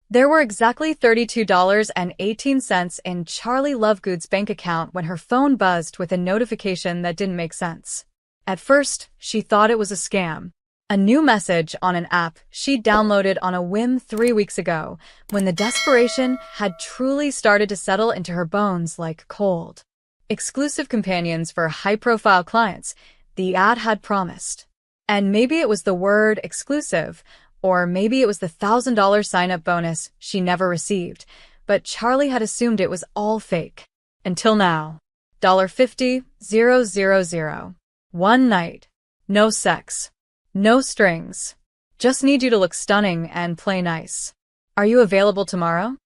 There were exactly $32.18 in Charlie Lovegood's bank account when her phone buzzed with a notification that didn't make sense. At first, she thought it was a scam. A new message on an app she downloaded on a whim 3 weeks ago, when the desperation had truly started to settle into her bones like cold. Exclusive companions for high-profile clients, the ad had promised. And maybe it was the word exclusive, or maybe it was the $1,000 sign-up bonus she never received, but Charlie had assumed it was all fake. Until now. $50,000. One night. No sex. No strings. Just need you to look stunning and play nice. Are you available tomorrow?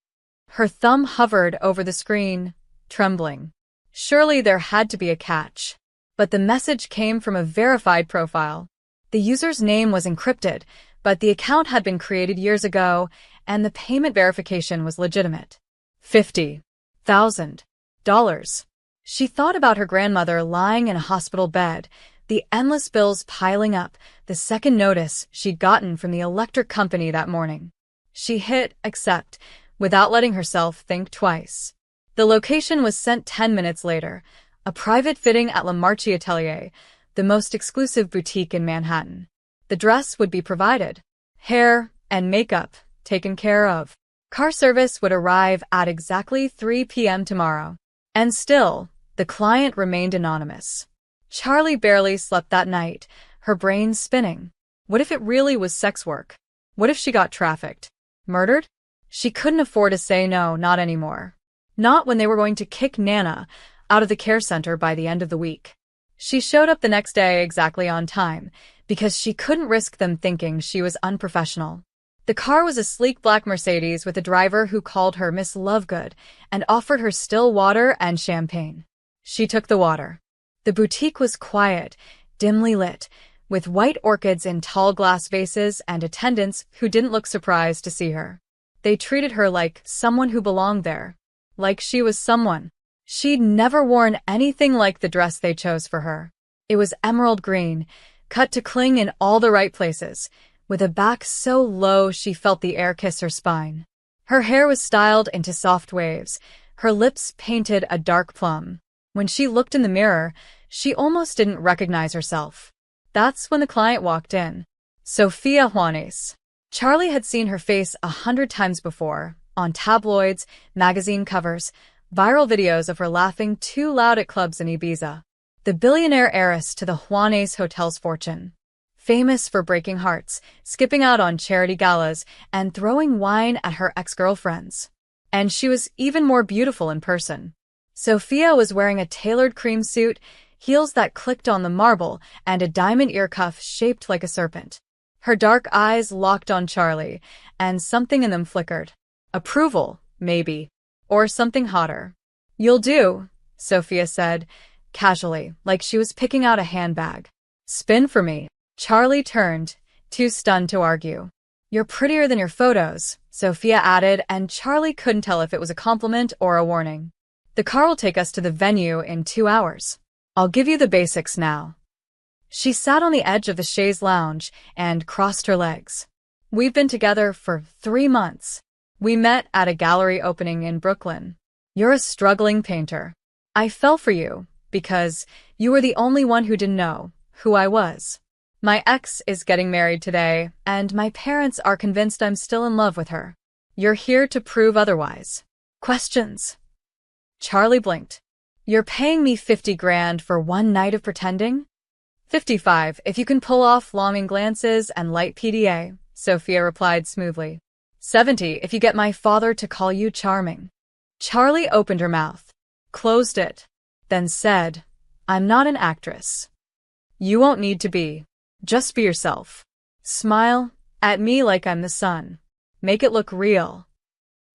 Her thumb hovered over the screen, trembling. Surely there had to be a catch. But the message came from a verified profile. The user's name was encrypted, but the account had been created years ago, and the payment verification was legitimate. $50,000. She thought about her grandmother lying in a hospital bed, the endless bills piling up, the second notice she'd gotten from the electric company that morning. She hit accept, without letting herself think twice. The location was sent 10 minutes later, a private fitting at La Marche Atelier, the most exclusive boutique in Manhattan. The dress would be provided. Hair and makeup taken care of. Car service would arrive at exactly 3 p.m. tomorrow. And still, the client remained anonymous. Charlie barely slept that night, her brain spinning. What if it really was sex work? What if she got trafficked? Murdered? She couldn't afford to say no, not anymore. Not when they were going to kick Nana out of the care center by the end of the week. She showed up the next day exactly on time, because she couldn't risk them thinking she was unprofessional. The car was a sleek black Mercedes with a driver who called her Miss Lovegood and offered her still water and champagne. She took the water. The boutique was quiet, dimly lit, with white orchids in tall glass vases and attendants who didn't look surprised to see her. They treated her like someone who belonged there. Like she was someone. She'd never worn anything like the dress they chose for her. It was emerald green, cut to cling in all the right places, with a back so low she felt the air kiss her spine. Her hair was styled into soft waves, her lips painted a dark plum. When she looked in the mirror, she almost didn't recognize herself. That's when the client walked in. Sophia Juanes. Charlie had seen her face 100 times before, on tabloids, magazine covers, viral videos of her laughing too loud at clubs in Ibiza. The billionaire heiress to the Juanes Hotel's fortune. Famous for breaking hearts, skipping out on charity galas, and throwing wine at her ex-girlfriends. And she was even more beautiful in person. Sophia was wearing a tailored cream suit, heels that clicked on the marble, and a diamond ear cuff shaped like a serpent. Her dark eyes locked on Charlie, and something in them flickered. Approval, maybe. Or something hotter. "You'll do," Sophia said, casually, like she was picking out a handbag. "Spin for me." Charlie turned, too stunned to argue. "You're prettier than your photos," Sophia added, and Charlie couldn't tell if it was a compliment or a warning. "The car will take us to the venue in 2 hours. I'll give you the basics now." She sat on the edge of the chaise lounge and crossed her legs. "We've been together for 3 months. We met at a gallery opening in Brooklyn. You're a struggling painter. I fell for you because you were the only one who didn't know who I was. My ex is getting married today, and my parents are convinced I'm still in love with her. You're here to prove otherwise. Questions?" Charlie blinked. "You're paying me 50 grand for one night of pretending?" 55, if you can pull off longing glances and light PDA, Sophia replied smoothly. 70, if you get my father to call you charming. Charlie opened her mouth, closed it, then said, "I'm not an actress. You won't need to be. Just be yourself. Smile at me like I'm the sun. Make it look real."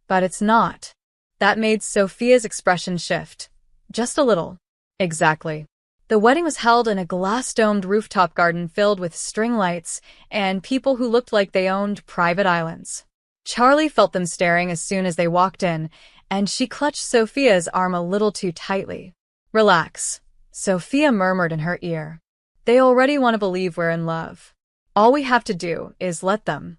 But it's not. That made Sophia's expression shift. Just a little. Exactly. The wedding was held in a glass-domed rooftop garden filled with string lights and people who looked like they owned private islands. Charlie felt them staring as soon as they walked in, and she clutched Sophia's arm a little too tightly. "Relax," Sophia murmured in her ear. "They already want to believe we're in love. All we have to do is let them."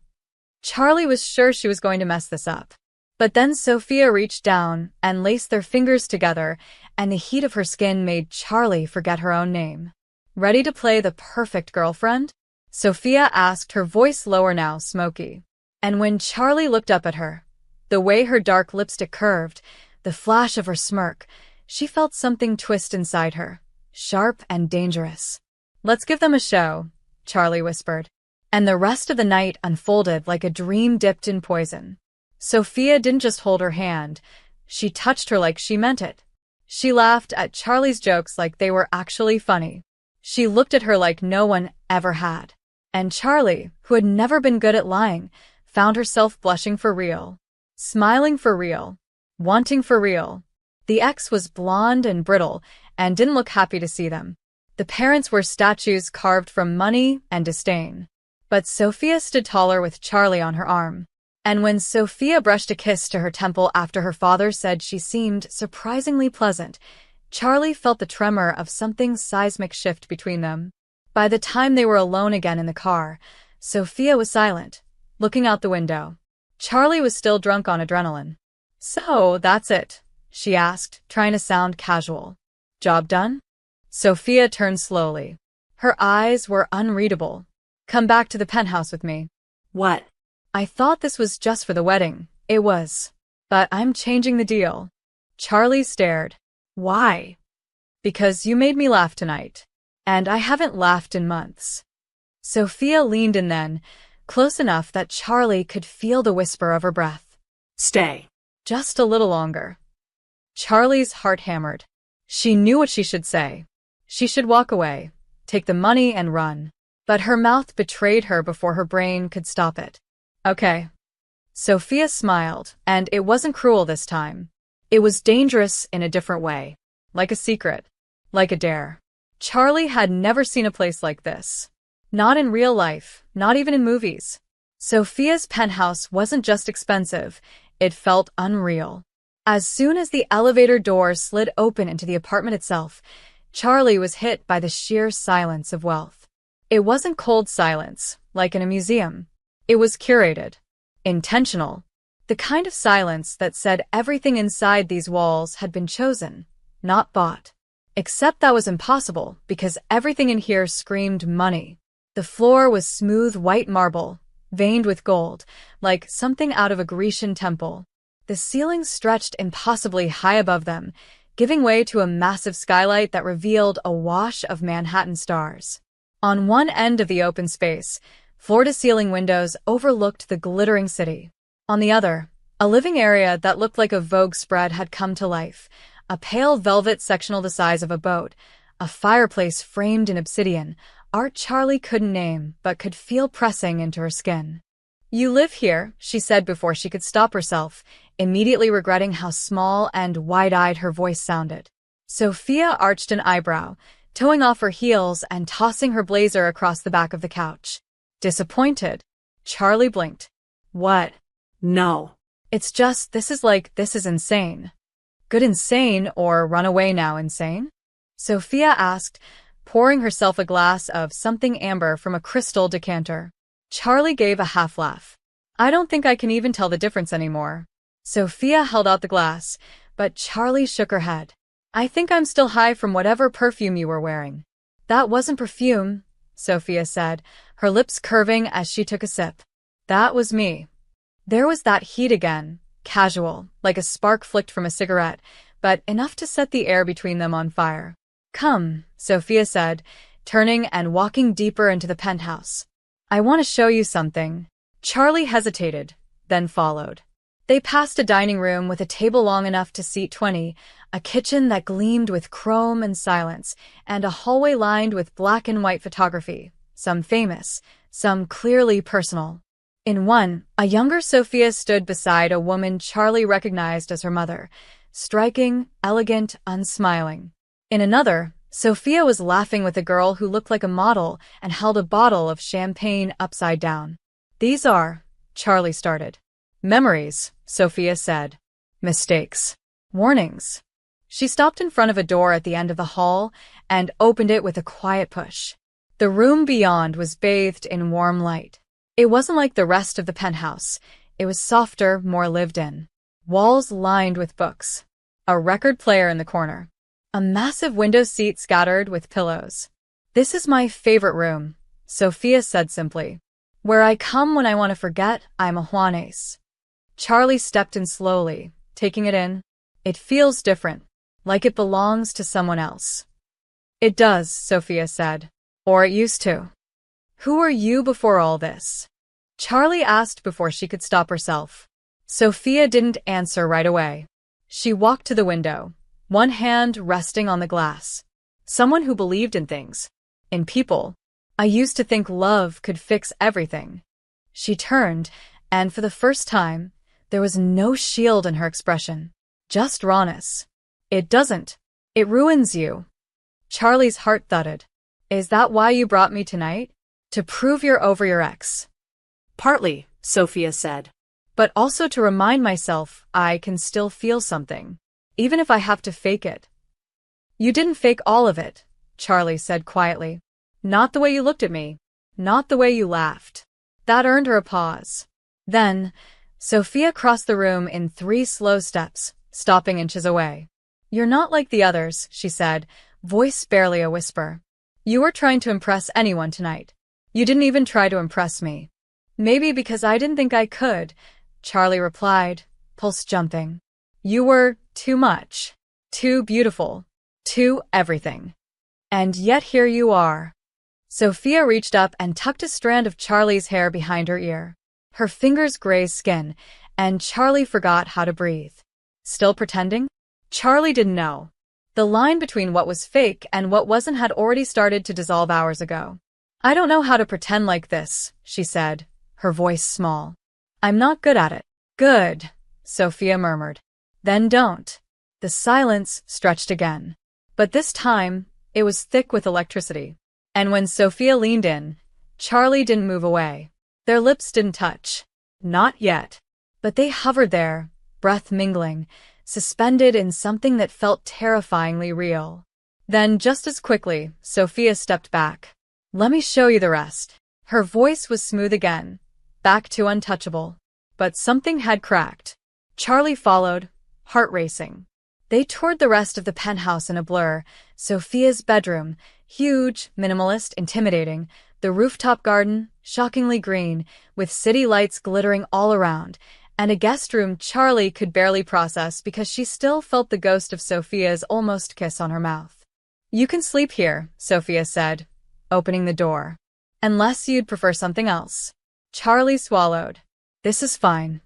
Charlie was sure she was going to mess this up. But then Sophia reached down and laced their fingers together, and the heat of her skin made Charlie forget her own name. Ready to play the perfect girlfriend? Sophia asked, her voice lower now, smoky. And when Charlie looked up at her, the way her dark lipstick curved, the flash of her smirk, she felt something twist inside her, sharp and dangerous. "Let's give them a show," Charlie whispered. And the rest of the night unfolded like a dream dipped in poison. Sophia didn't just hold her hand, she touched her like she meant it. She laughed at Charlie's jokes like they were actually funny. She looked at her like no one ever had. And Charlie, who had never been good at lying, found herself blushing for real, smiling for real, wanting for real. The ex was blonde and brittle and didn't look happy to see them. The parents were statues carved from money and disdain. But Sophia stood taller with Charlie on her arm. And when Sophia brushed a kiss to her temple after her father said she seemed surprisingly pleasant, Charlie felt the tremor of something seismic shift between them. By the time they were alone again in the car, Sophia was silent, looking out the window. Charlie was still drunk on adrenaline. "So, that's it?" she asked, trying to sound casual. "Job done?" Sophia turned slowly. Her eyes were unreadable. "Come back to the penthouse with me." "What?" "I thought this was just for the wedding." "It was. But I'm changing the deal." Charlie stared. "Why?" "Because you made me laugh tonight. And I haven't laughed in months." Sophia leaned in then, close enough that Charlie could feel the whisper of her breath. "Stay." "Just a little longer." Charlie's heart hammered. She knew what she should say. She should walk away, take the money and run. But her mouth betrayed her before her brain could stop it. "Okay." Sophia smiled, and it wasn't cruel this time. It was dangerous in a different way. Like a secret. Like a dare. Charlie had never seen a place like this. Not in real life, not even in movies. Sophia's penthouse wasn't just expensive, it felt unreal. As soon as the elevator doors slid open into the apartment itself, Charlie was hit by the sheer silence of wealth. It wasn't cold silence, like in a museum. It was curated. Intentional. The kind of silence that said everything inside these walls had been chosen, not bought. Except that was impossible, because everything in here screamed money. The floor was smooth white marble, veined with gold, like something out of a Grecian temple. The ceiling stretched impossibly high above them, giving way to a massive skylight that revealed a wash of Manhattan stars. On one end of the open space, floor-to-ceiling windows overlooked the glittering city. On the other, a living area that looked like a Vogue spread had come to life, a pale velvet sectional the size of a boat, a fireplace framed in obsidian, art Charlie couldn't name but could feel pressing into her skin. "You live here," she said before she could stop herself, immediately regretting how small and wide-eyed her voice sounded. Sophia arched an eyebrow, toeing off her heels and tossing her blazer across the back of the couch. Disappointed. Charlie blinked. "What?" "No." "It's just, this is insane." "Good insane or run away now insane?" Sophia asked, pouring herself a glass of something amber from a crystal decanter. Charlie gave a half laugh. "I don't think I can even tell the difference anymore." Sophia held out the glass, but Charlie shook her head. "I think I'm still high from whatever perfume you were wearing." "That wasn't perfume," Sophia said, her lips curving as she took a sip. "That was me." There was that heat again, casual, like a spark flicked from a cigarette, but enough to set the air between them on fire. "Come," Sophia said, turning and walking deeper into the penthouse. "I want to show you something." Charlie hesitated, then followed. They passed a dining room with a table long enough to seat 20, a kitchen that gleamed with chrome and silence, and a hallway lined with black and white photography, some famous, some clearly personal. In one, a younger Sophia stood beside a woman Charlie recognized as her mother, striking, elegant, unsmiling. In another, Sophia was laughing with a girl who looked like a model and held a bottle of champagne upside down. "These are," Charlie started. "Memories," Sophia said. "Mistakes. Warnings." She stopped in front of a door at the end of the hall and opened it with a quiet push. The room beyond was bathed in warm light. It wasn't like the rest of the penthouse. It was softer, more lived in. Walls lined with books. A record player in the corner. A massive window seat scattered with pillows. "This is my favorite room," Sophia said simply. "Where I come when I want to forget I'm a Juanes." Charlie stepped in slowly, taking it in. "It feels different, like it belongs to someone else." "It does," Sophia said. "Or it used to." "Who were you before all this?" Charlie asked before she could stop herself. Sophia didn't answer right away. She walked to the window, one hand resting on the glass. "Someone who believed in things. In people. I used to think love could fix everything." She turned, and for the first time, there was no shield in her expression. Just rawness. "It doesn't. It ruins you." Charlie's heart thudded. "Is that why you brought me tonight? To prove you're over your ex?" "Partly," Sophia said. "But also to remind myself I can still feel something, even if I have to fake it." "You didn't fake all of it," Charlie said quietly. "Not the way you looked at me. Not the way you laughed." That earned her a pause. Then, Sophia crossed the room in 3 slow steps, stopping inches away. "You're not like the others," she said, voice barely a whisper. "You were trying to impress anyone tonight. You didn't even try to impress me." "Maybe because I didn't think I could," Charlie replied, pulse jumping. "You were too much. Too beautiful. Too everything. And yet here you are." Sophia reached up and tucked a strand of Charlie's hair behind her ear. Her fingers grazed skin, and Charlie forgot how to breathe. Still pretending? Charlie didn't know. The line between what was fake and what wasn't had already started to dissolve hours ago. "I don't know how to pretend like this," she said, her voice small. "I'm not good at it." "Good," Sophia murmured. "Then don't." The silence stretched again. But this time, it was thick with electricity. And when Sophia leaned in, Charlie didn't move away. Their lips didn't touch. Not yet. But they hovered there, breath mingling, suspended in something that felt terrifyingly real. Then, just as quickly, Sophia stepped back. "Let me show you the rest." Her voice was smooth again, back to untouchable. But something had cracked. Charlie followed, heart racing. They toured the rest of the penthouse in a blur. Sophia's bedroom, huge, minimalist, intimidating. The rooftop garden, shockingly green, with city lights glittering all around. And a guest room Charlie could barely process because she still felt the ghost of Sophia's almost kiss on her mouth. "You can sleep here," Sophia said, opening the door. "Unless you'd prefer something else." Charlie swallowed. "This is fine."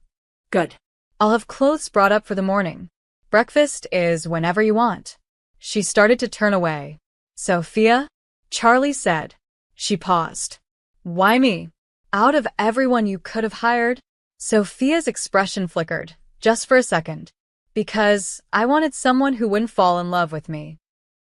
"Good. "I'll have clothes brought up for the morning. Breakfast is whenever you want." She started to turn away. "Sophia?" Charlie said. She paused. "Why me? Out of everyone you could have hired?" Sophia's expression flickered, just for a second. "Because I wanted someone who wouldn't fall in love with me."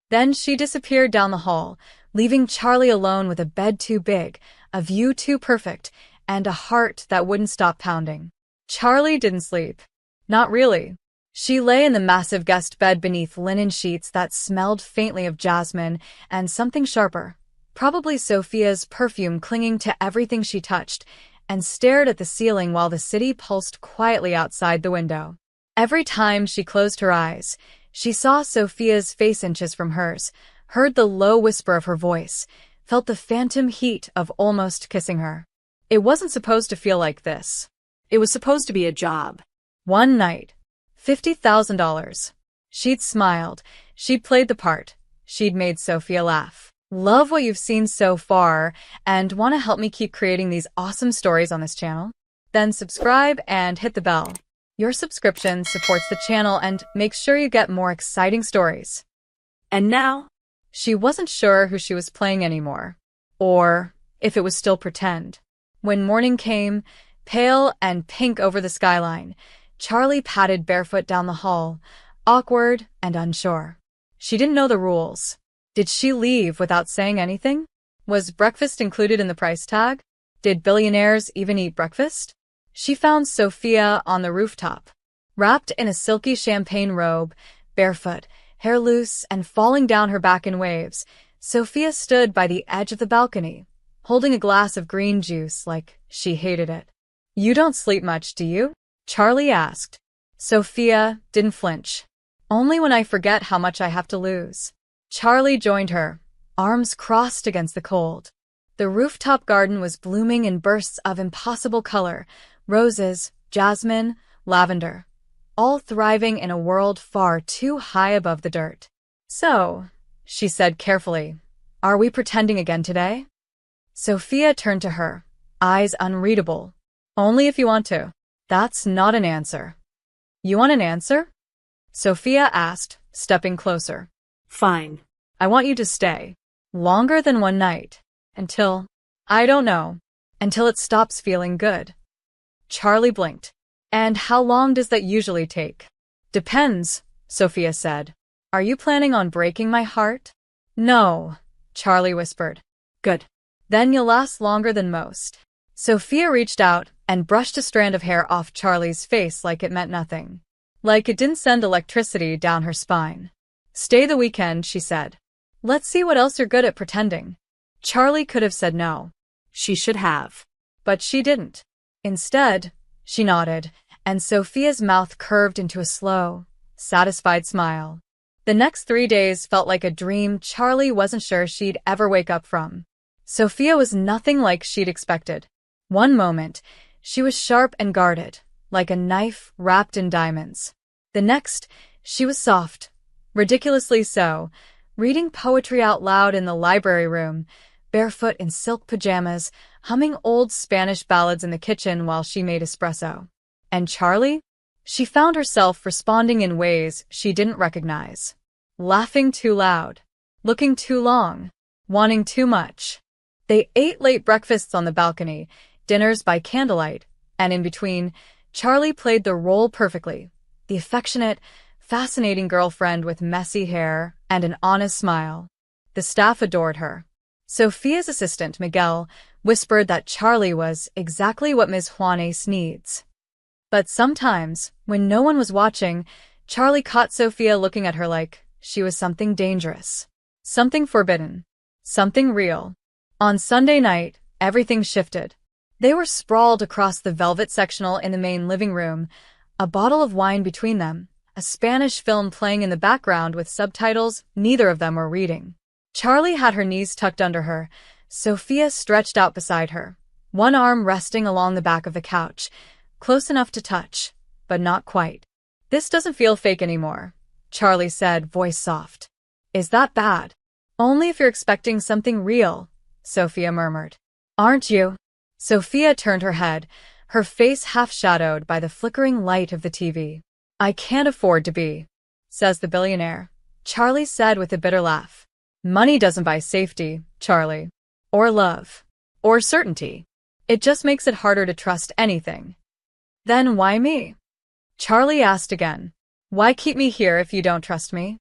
Then she disappeared down the hall, leaving Charlie alone with a bed too big, a view too perfect, and a heart that wouldn't stop pounding. Charlie didn't sleep. Not really. She lay in the massive guest bed beneath linen sheets that smelled faintly of jasmine and something sharper, probably Sophia's perfume clinging to everything she touched, and stared at the ceiling while the city pulsed quietly outside the window. Every time she closed her eyes, she saw Sophia's face inches from hers, heard the low whisper of her voice, felt the phantom heat of almost kissing her. It wasn't supposed to feel like this. It was supposed to be a job. One night. $50,000. She'd smiled. She'd played the part. She'd made Sophia laugh. Love what you've seen so far and want to help me keep creating these awesome stories on this channel? Then subscribe and hit the bell. Your subscription supports the channel and makes sure you get more exciting stories. And now? She wasn't sure who she was playing anymore, or if it was still pretend. When morning came, pale and pink over the skyline, Charlie padded barefoot down the hall, awkward and unsure. She didn't know the rules. Did she leave without saying anything? Was breakfast included in the price tag? Did billionaires even eat breakfast? She found Sophia on the rooftop, wrapped in a silky champagne robe, barefoot, hair loose and falling down her back in waves. Sophia stood by the edge of the balcony, holding a glass of green juice like she hated it. "You don't sleep much, do you?" Charlie asked. Sophia didn't flinch. "Only when I forget how much I have to lose." Charlie joined her, arms crossed against the cold. The rooftop garden was blooming in bursts of impossible color: roses, jasmine, lavender, all thriving in a world far too high above the dirt. "So," she said carefully, "are we pretending again today?" Sophia turned to her, eyes unreadable. "Only if you want to." "That's not an answer." "You want an answer?" Sophia asked, stepping closer. Fine. "I want you to stay. Longer than one night. Until, I don't know, until it stops feeling good." Charlie blinked. "And how long does that usually take?" "Depends," Sophia said. "Are you planning on breaking my heart?" "No," Charlie whispered. Good. "Then you'll last longer than most." Sophia reached out and brushed a strand of hair off Charlie's face like it meant nothing. Like it didn't send electricity down her spine. "Stay the weekend," she said. "Let's see what else you're good at pretending." Charlie could have said no. She should have. But she didn't. Instead, she nodded, and Sophia's mouth curved into a slow, satisfied smile. The next 3 days felt like a dream Charlie wasn't sure she'd ever wake up from. Sophia was nothing like she'd expected. One moment, she was sharp and guarded, like a knife wrapped in diamonds. The next, she was soft, ridiculously so, reading poetry out loud in the library room, barefoot in silk pajamas, humming old Spanish ballads in the kitchen while she made espresso. And Charlie? She found herself responding in ways she didn't recognize. Laughing too loud, looking too long, wanting too much. They ate late breakfasts on the balcony, dinners by candlelight, and in between, Charlie played the role perfectly. The affectionate, fascinating girlfriend with messy hair and an honest smile. The staff adored her. Sophia's assistant, Miguel, whispered that Charlie was exactly what Ms. Juanes needs. But sometimes, when no one was watching, Charlie caught Sophia looking at her like she was something dangerous, something forbidden, something real. On Sunday night, everything shifted. They were sprawled across the velvet sectional in the main living room, a bottle of wine between them, a Spanish film playing in the background with subtitles neither of them were reading. Charlie had her knees tucked under her, Sophia stretched out beside her, one arm resting along the back of the couch, close enough to touch, but not quite. "This doesn't feel fake anymore," Charlie said, voice soft. "Is that bad?" "Only if you're expecting something real," Sophia murmured. "Aren't you?" Sophia turned her head, her face half-shadowed by the flickering light of the TV. "I can't afford to be," says the billionaire, Charlie said with a bitter laugh. "Money doesn't buy safety, Charlie. Or love. Or certainty. It just makes it harder to trust anything." "Then why me?" Charlie asked again. "Why keep me here if you don't trust me?"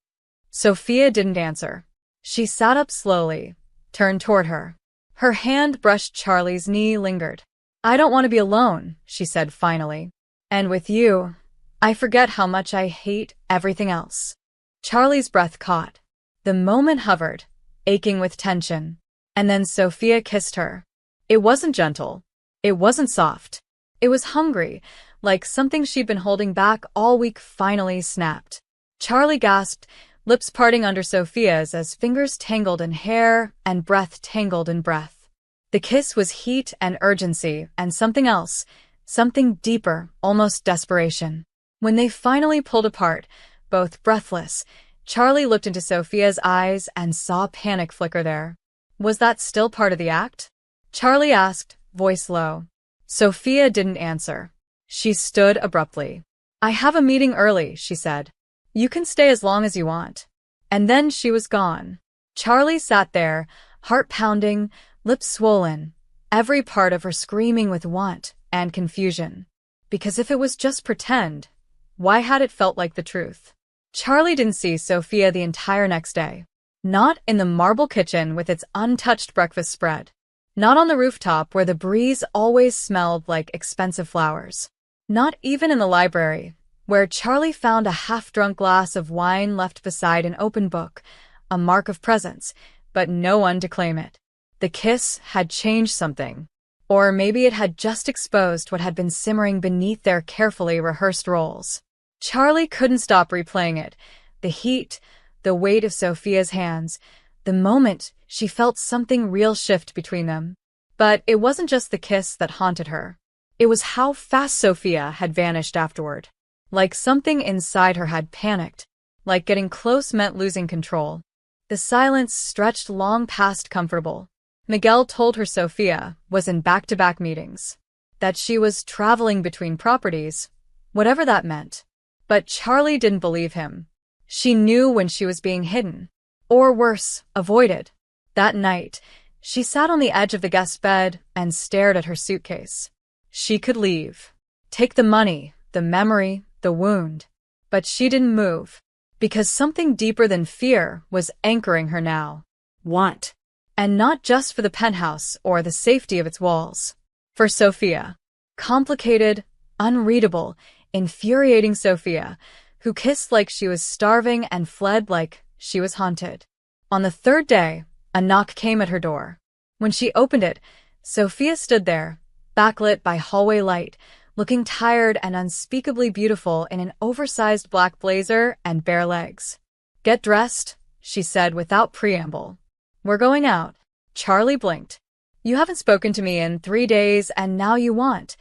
Sophia didn't answer. She sat up slowly, turned toward her. Her hand brushed Charlie's knee, lingered. "I don't want to be alone," she said finally. "And with you, I forget how much I hate everything else." Charlie's breath caught. The moment hovered, aching with tension. And then Sophia kissed her. It wasn't gentle. It wasn't soft. It was hungry, like something she'd been holding back all week finally snapped. Charlie gasped, lips parting under Sophia's as fingers tangled in hair and breath tangled in breath. The kiss was heat and urgency and something else, something deeper, almost desperation. When they finally pulled apart, both breathless, Charlie looked into Sophia's eyes and saw panic flicker there. Was that still part of the act? Charlie asked, voice low. Sophia didn't answer. She stood abruptly. "I have a meeting early," she said. "You can stay as long as you want." And then she was gone. Charlie sat there, heart pounding, lips swollen, every part of her screaming with want and confusion. Because if it was just pretend, why had it felt like the truth? Charlie didn't see Sophia the entire next day. Not in the marble kitchen with its untouched breakfast spread. Not on the rooftop where the breeze always smelled like expensive flowers. Not even in the library, where Charlie found a half-drunk glass of wine left beside an open book, a mark of presence, but no one to claim it. The kiss had changed something. Or maybe it had just exposed what had been simmering beneath their carefully rehearsed roles. Charlie couldn't stop replaying it. The heat, the weight of Sophia's hands, the moment she felt something real shift between them. But it wasn't just the kiss that haunted her. It was how fast Sophia had vanished afterward. Like something inside her had panicked. Like getting close meant losing control. The silence stretched long past comfortable. Miguel told her Sophia was in back-to-back meetings. That she was traveling between properties, whatever that meant. But Charlie didn't believe him. She knew when she was being hidden. Or worse, avoided. That night, she sat on the edge of the guest bed and stared at her suitcase. She could leave. Take the money, the memory, the wound. But she didn't move. Because something deeper than fear was anchoring her now. Want. And not just for the penthouse or the safety of its walls. For Sophia. Complicated, unreadable, infuriating Sophia, who kissed like she was starving and fled like she was haunted. On the third day, a knock came at her door. When she opened it, Sophia stood there, backlit by hallway light, looking tired and unspeakably beautiful in an oversized black blazer and bare legs. "Get dressed," she said without preamble. "We're going out." Charlie blinked. "You haven't spoken to me in 3 days and now you want."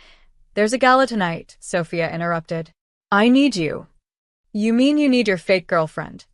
"There's a gala tonight," Sophia interrupted. "I need you." "You mean you need your fake girlfriend?"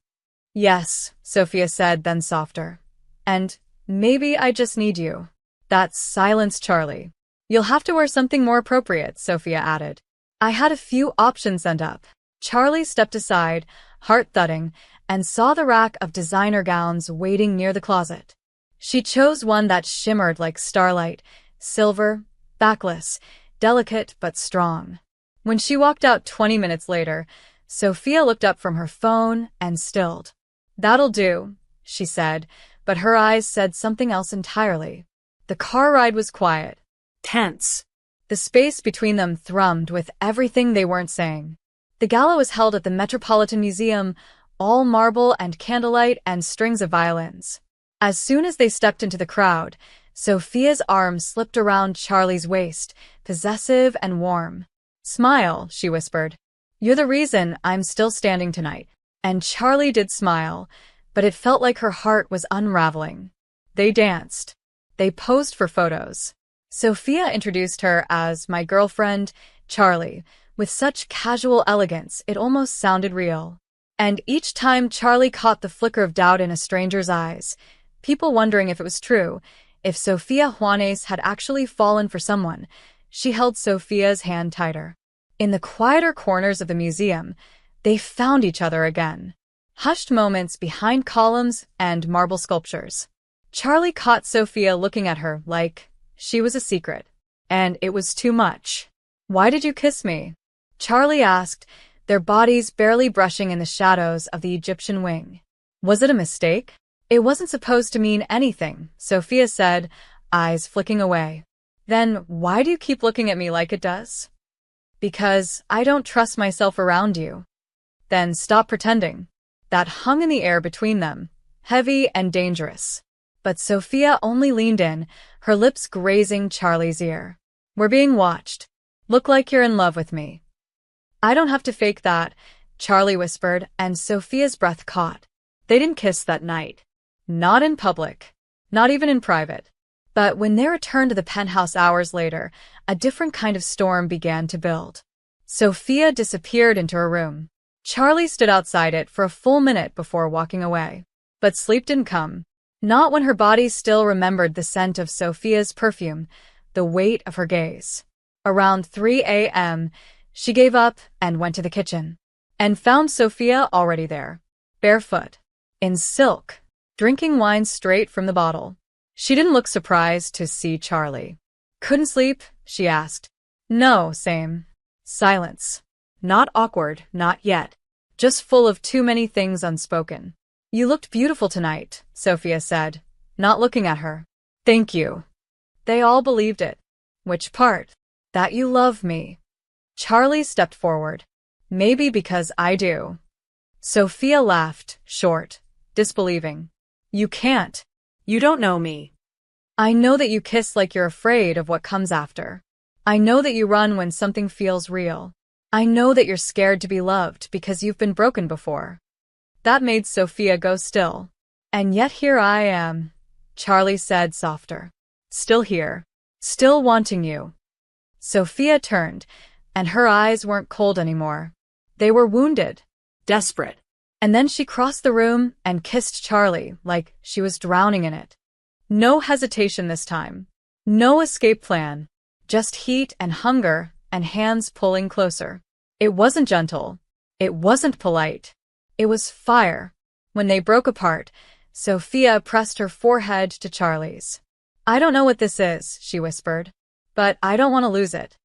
"Yes," Sophia said, then softer. "And maybe I just need you." That silenced Charlie. "You'll have to wear something more appropriate," Sophia added. "I had a few options sent up." Charlie stepped aside, heart thudding, and saw the rack of designer gowns waiting near the closet. She chose one that shimmered like starlight, silver, backless, delicate but strong. When she walked out 20 minutes later, Sophia looked up from her phone and stilled. "That'll do," she said, but her eyes said something else entirely. The car ride was quiet. Tense. The space between them thrummed with everything they weren't saying. The gala was held at the Metropolitan Museum, all marble and candlelight and strings of violins. As soon as they stepped into the crowd, Sophia's arm slipped around Charlie's waist, possessive and warm. "Smile," she whispered. "You're the reason I'm still standing tonight." And Charlie did smile, but it felt like her heart was unraveling. They danced. They posed for photos. Sophia introduced her as "my girlfriend, Charlie," with such casual elegance it almost sounded real. And each time Charlie caught the flicker of doubt in a stranger's eyes, people wondering if it was true, if Sophia Juanes had actually fallen for someone, she held Sophia's hand tighter. In the quieter corners of the museum, they found each other again. Hushed moments behind columns and marble sculptures. Charlie caught Sophia looking at her like she was a secret. And it was too much. "Why did you kiss me?" Charlie asked, their bodies barely brushing in the shadows of the Egyptian wing. "Was it a mistake?" "It wasn't supposed to mean anything," Sophia said, eyes flicking away. "Then why do you keep looking at me like it does?" "Because I don't trust myself around you." "Then stop pretending." That hung in the air between them, heavy and dangerous. But Sophia only leaned in, her lips grazing Charlie's ear. "We're being watched. Look like you're in love with me." "I don't have to fake that," Charlie whispered, and Sophia's breath caught. They didn't kiss that night. Not in public. Not even in private. But when they returned to the penthouse hours later, a different kind of storm began to build. Sophia disappeared into her room. Charlie stood outside it for a full minute before walking away. But sleep didn't come. Not when her body still remembered the scent of Sophia's perfume, the weight of her gaze. Around 3 a.m., she gave up and went to the kitchen. And found Sophia already there, barefoot, in silk, drinking wine straight from the bottle. She didn't look surprised to see Charlie. "Couldn't sleep?" she asked. "No, same." Silence. Not awkward, not yet. Just full of too many things unspoken. "You looked beautiful tonight," Sophia said, not looking at her. "Thank you." They all believed it. "Which part?" "That you love me." Charlie stepped forward. "Maybe because I do." Sophia laughed, short, disbelieving. "You can't. You don't know me." I know that you kiss like you're afraid of what comes after. I know that you run when something feels real. I know that you're scared to be loved because you've been broken before. That made Sophia go still. And yet here I am, Charlie said softer. Still here. Still wanting you. Sophia turned, and her eyes weren't cold anymore. They were wounded. Desperate. And then she crossed the room and kissed Charlie like she was drowning in it. No hesitation this time. No escape plan. Just heat and hunger and hands pulling closer. It wasn't gentle. It wasn't polite. It was fire. When they broke apart, Sophia pressed her forehead to Charlie's. I don't know what this is, she whispered, but I don't want to lose it.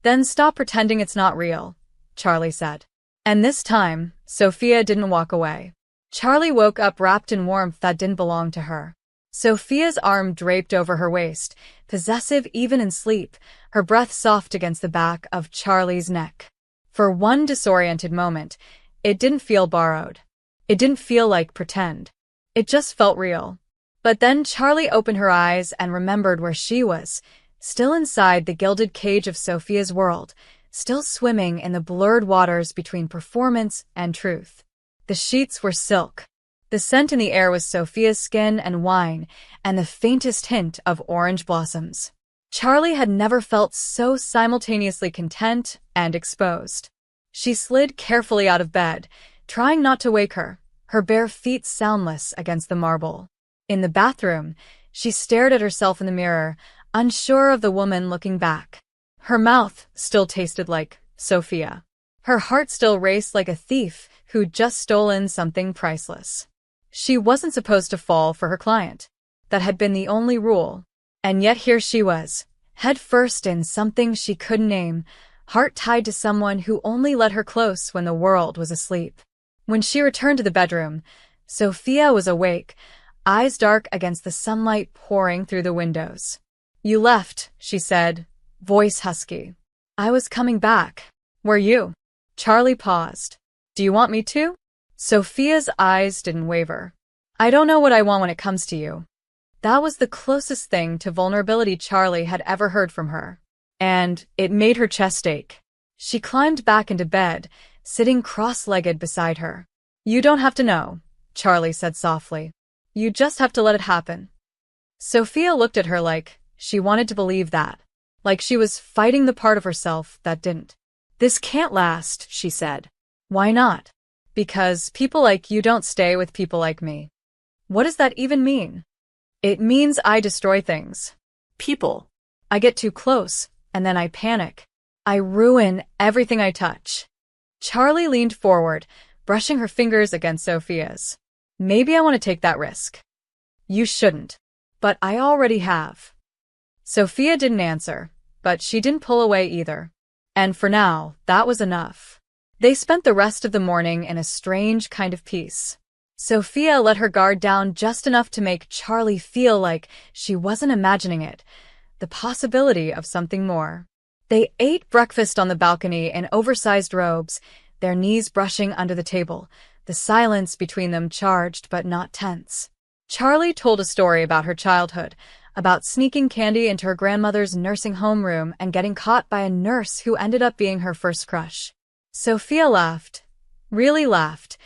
Then stop pretending it's not real, Charlie said. And this time, Sophia didn't walk away. Charlie woke up wrapped in warmth that didn't belong to her. Sophia's arm draped over her waist, possessive even in sleep, her breath soft against the back of Charlie's neck. For one disoriented moment, it didn't feel borrowed. It didn't feel like pretend. It just felt real. But then Charlie opened her eyes and remembered where she was, still inside the gilded cage of Sophia's world, still swimming in the blurred waters between performance and truth. The sheets were silk. The scent in the air was Sophia's skin and wine, and the faintest hint of orange blossoms. Charlie had never felt so simultaneously content and exposed. She slid carefully out of bed, trying not to wake her, her bare feet soundless against the marble. In the bathroom, she stared at herself in the mirror, unsure of the woman looking back. Her mouth still tasted like Sophia. Her heart still raced like a thief who'd just stolen something priceless. She wasn't supposed to fall for her client. That had been the only rule. And yet here she was, head first in something she couldn't name, heart tied to someone who only let her close when the world was asleep. When she returned to the bedroom, Sophia was awake, eyes dark against the sunlight pouring through the windows. You left, she said, voice husky. I was coming back. Were you? Charlie paused. Do you want me to? Sophia's eyes didn't waver. I don't know what I want when it comes to you. That was the closest thing to vulnerability Charlie had ever heard from her. And it made her chest ache. She climbed back into bed, sitting cross-legged beside her. You don't have to know, Charlie said softly. You just have to let it happen. Sophia looked at her like she wanted to believe that, like she was fighting the part of herself that didn't. This can't last, she said. Why not? Because people like you don't stay with people like me. What does that even mean? It means I destroy things. People. I get too close, and then I panic. I ruin everything I touch. Charlie leaned forward, brushing her fingers against Sophia's. Maybe I want to take that risk. You shouldn't. But I already have. Sophia didn't answer, but she didn't pull away either. And for now, that was enough. They spent the rest of the morning in a strange kind of peace. Sophia let her guard down just enough to make Charlie feel like she wasn't imagining it, the possibility of something more. They ate breakfast on the balcony in oversized robes, their knees brushing under the table, the silence between them charged but not tense. Charlie told a story about her childhood, about sneaking candy into her grandmother's nursing home room and getting caught by a nurse who ended up being her first crush. Sophia laughed, really laughed,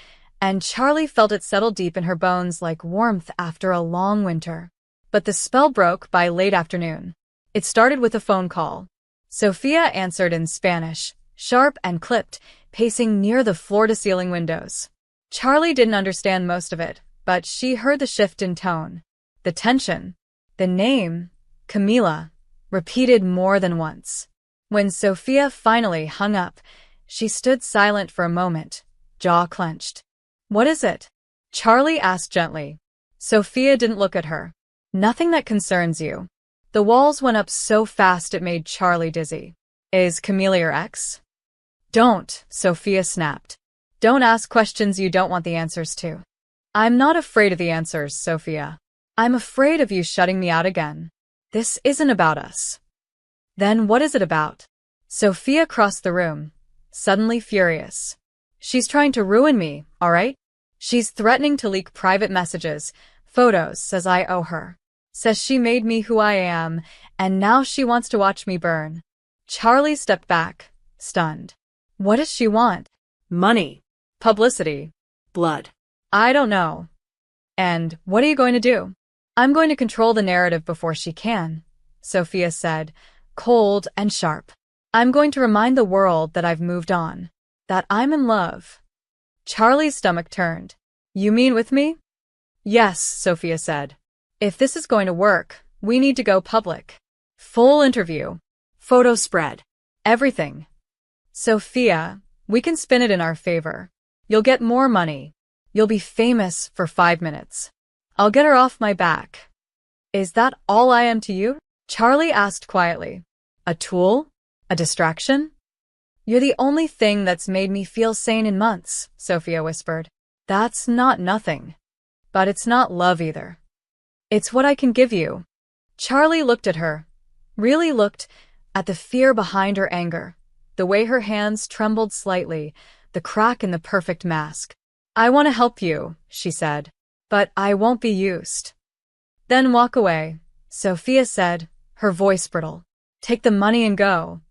and Charlie felt it settle deep in her bones like warmth after a long winter. But the spell broke by late afternoon. It started with a phone call. Sophia answered in Spanish, sharp and clipped, pacing near the floor-to-ceiling windows. Charlie didn't understand most of it, but she heard the shift in tone. The tension. The name, Camila, repeated more than once. When Sophia finally hung up, she stood silent for a moment, jaw clenched. What is it? Charlie asked gently. Sophia didn't look at her. Nothing that concerns you. The walls went up so fast it made Charlie dizzy. Is Camila your ex? Don't, Sophia snapped. Don't ask questions you don't want the answers to. I'm not afraid of the answers, Sophia. I'm afraid of you shutting me out again. This isn't about us. Then what is it about? Sophia crossed the room, suddenly furious. She's trying to ruin me, all right? She's threatening to leak private messages, photos, says I owe her. Says she made me who I am, and now she wants to watch me burn. Charlie stepped back, stunned. What does she want? Money. Publicity. Blood. I don't know. And what are you going to do? I'm going to control the narrative before she can, Sophia said, cold and sharp. I'm going to remind the world that I've moved on, that I'm in love. Charlie's stomach turned. You mean with me? Yes, Sophia said. If this is going to work, we need to go public. Full interview. Photo spread. Everything. Sophia, we can spin it in our favor. You'll get more money. You'll be famous for 5 minutes. I'll get her off my back. Is that all I am to you? Charlie asked quietly. A tool? A distraction? You're the only thing that's made me feel sane in months, Sophia whispered. That's not nothing. But it's not love either. It's what I can give you. Charlie looked at her, really looked at the fear behind her anger, the way her hands trembled slightly, the crack in the perfect mask. I want to help you, she said, but I won't be used. Then walk away, Sophia said, her voice brittle. Take the money and go.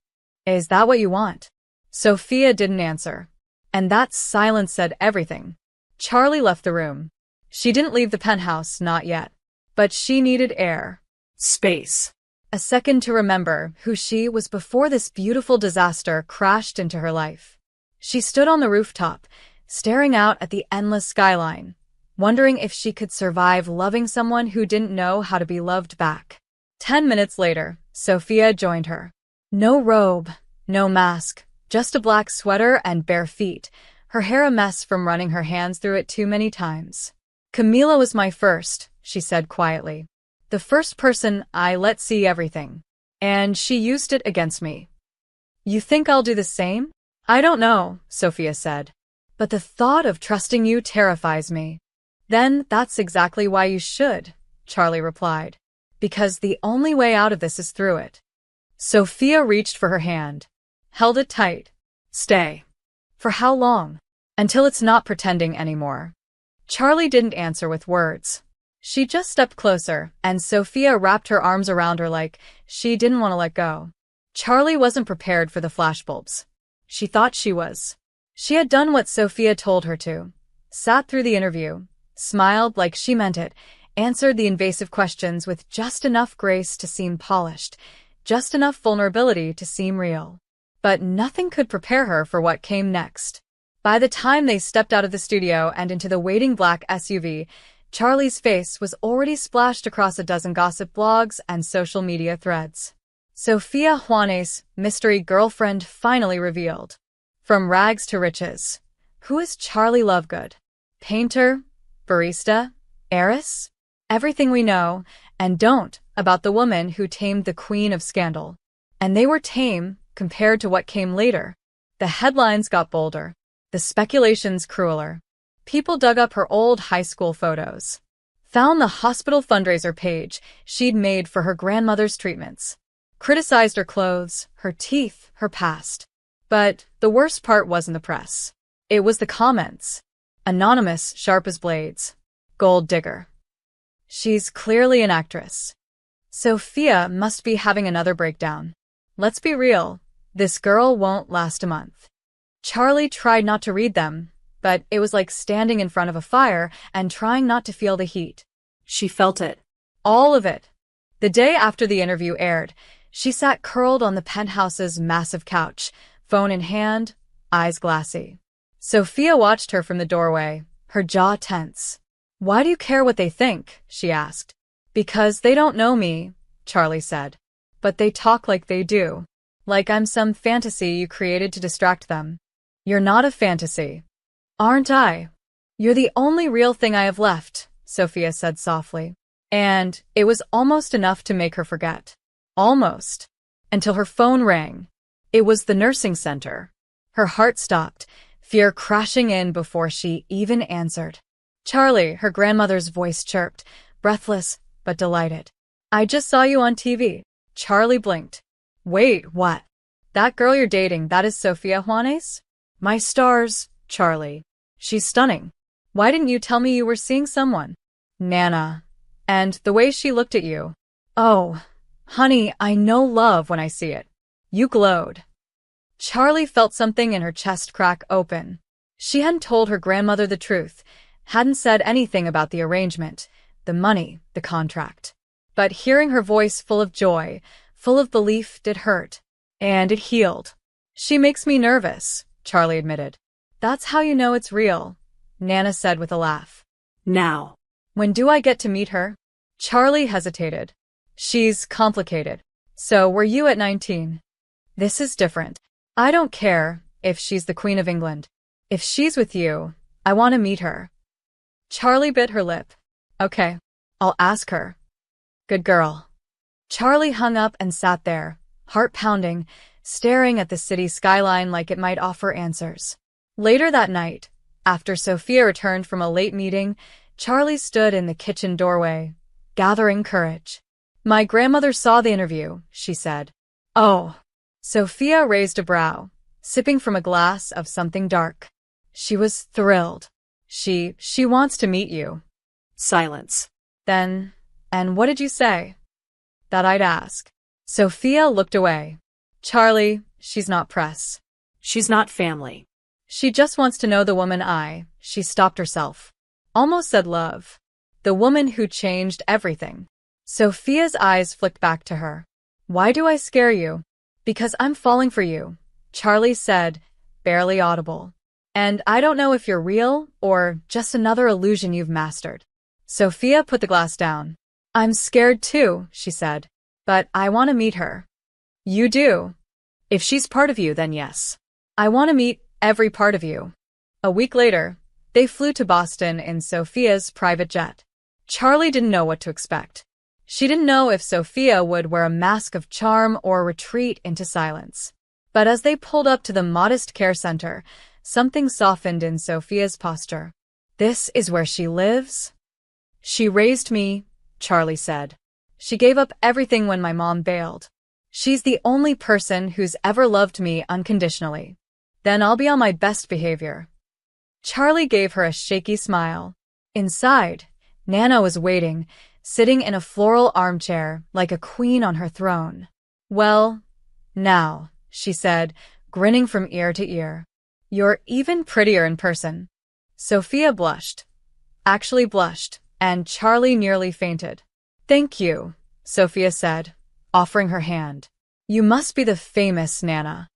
Is that what you want? Sophia didn't answer, and that silence said everything. Charlie left the room. She didn't leave the penthouse, not yet. But she needed air. Space. A second to remember who she was before this beautiful disaster crashed into her life. She stood on the rooftop, staring out at the endless skyline, wondering if she could survive loving someone who didn't know how to be loved back. 10 minutes later, Sophia joined her. No robe, no mask, just a black sweater and bare feet, her hair a mess from running her hands through it too many times. Camila was my first, she said quietly. The first person I let see everything. And she used it against me. You think I'll do the same? I don't know, Sophia said. But the thought of trusting you terrifies me. Then that's exactly why you should, Charlie replied. Because the only way out of this is through it. Sophia reached for her hand. Held it tight. Stay. For how long? Until it's not pretending anymore. Charlie didn't answer with words. She just stepped closer, and Sophia wrapped her arms around her like she didn't want to let go. Charlie wasn't prepared for the flashbulbs. She thought she was. She had done what Sophia told her to. Sat through the interview, smiled like she meant it, answered the invasive questions with just enough grace to seem polished, just enough vulnerability to seem real. But nothing could prepare her for what came next. By the time they stepped out of the studio and into the waiting black SUV, Charlie's face was already splashed across a dozen gossip blogs and social media threads. Sophia Juanes' mystery girlfriend finally revealed. From rags to riches. Who is Charlie Lovegood? Painter? Barista? Heiress? Everything we know, and don't, about the woman who tamed the queen of scandal. And they were tame, compared to what came later. The headlines got bolder. The speculations crueler. People dug up her old high school photos. Found the hospital fundraiser page she'd made for her grandmother's treatments. Criticized her clothes, her teeth, her past. But the worst part wasn't the press. It was the comments. Anonymous, sharp as blades. Gold digger. She's clearly an actress. Sophia must be having another breakdown. Let's be real, this girl won't last a month. Charlie tried not to read them, but it was like standing in front of a fire and trying not to feel the heat. She felt it. All of it. The day after the interview aired, she sat curled on the penthouse's massive couch, phone in hand, eyes glassy. Sophia watched her from the doorway, her jaw tense. Why do you care what they think? She asked. Because they don't know me, Charlie said. But they talk like they do. Like I'm some fantasy you created to distract them. You're not a fantasy. Aren't I? You're the only real thing I have left, Sophia said softly. And it was almost enough to make her forget. Almost. Until her phone rang. It was the nursing center. Her heart stopped, fear crashing in before she even answered. Charlie, her grandmother's voice chirped, breathless but delighted. I just saw you on TV. Charlie blinked. Wait, what? That girl you're dating, that is Sophia Juanes? My stars, Charlie. She's stunning. Why didn't you tell me you were seeing someone? Nana. And the way she looked at you. Oh, honey, I know love when I see it. You glowed. Charlie felt something in her chest crack open. She hadn't told her grandmother the truth, hadn't said anything about the arrangement, the money, the contract. But hearing her voice full of joy, full of belief, did hurt. And it healed. She makes me nervous, Charlie admitted. That's how you know it's real, Nana said with a laugh. Now. When do I get to meet her? Charlie hesitated. She's complicated. So were you at 19? This is different. I don't care if she's the Queen of England. If she's with you, I want to meet her. Charlie bit her lip. Okay, I'll ask her. Good girl. Charlie hung up and sat there, heart pounding, staring at the city skyline like it might offer answers. Later that night, after Sophia returned from a late meeting, Charlie stood in the kitchen doorway, gathering courage. My grandmother saw the interview, she said. Oh. Sophia raised a brow, sipping from a glass of something dark. She was thrilled. She wants to meet you. Silence. Then, and what did you say? That I'd ask. Sophia looked away. Charlie, she's not press. She's not family. She just wants to know the woman she stopped herself. Almost said love. The woman who changed everything. Sophia's eyes flicked back to her. Why do I scare you? Because I'm falling for you, Charlie said, barely audible. And I don't know if you're real or just another illusion you've mastered. Sophia put the glass down. I'm scared too, she said. But I want to meet her. You do? If she's part of you, then yes. I want to meet every part of you. A week later, they flew to Boston in Sophia's private jet. Charlie didn't know what to expect. She didn't know if Sophia would wear a mask of charm or retreat into silence. But as they pulled up to the modest care center, something softened in Sophia's posture. This is where she lives? She raised me, Charlie said. She gave up everything when my mom bailed. She's the only person who's ever loved me unconditionally. Then I'll be on my best behavior. Charlie gave her a shaky smile. Inside, Nana was waiting, sitting in a floral armchair like a queen on her throne. Well, now, she said, grinning from ear to ear. You're even prettier in person. Sophia blushed. Actually blushed, and Charlie nearly fainted. Thank you, Sophia said, offering her hand. You must be the famous Nana.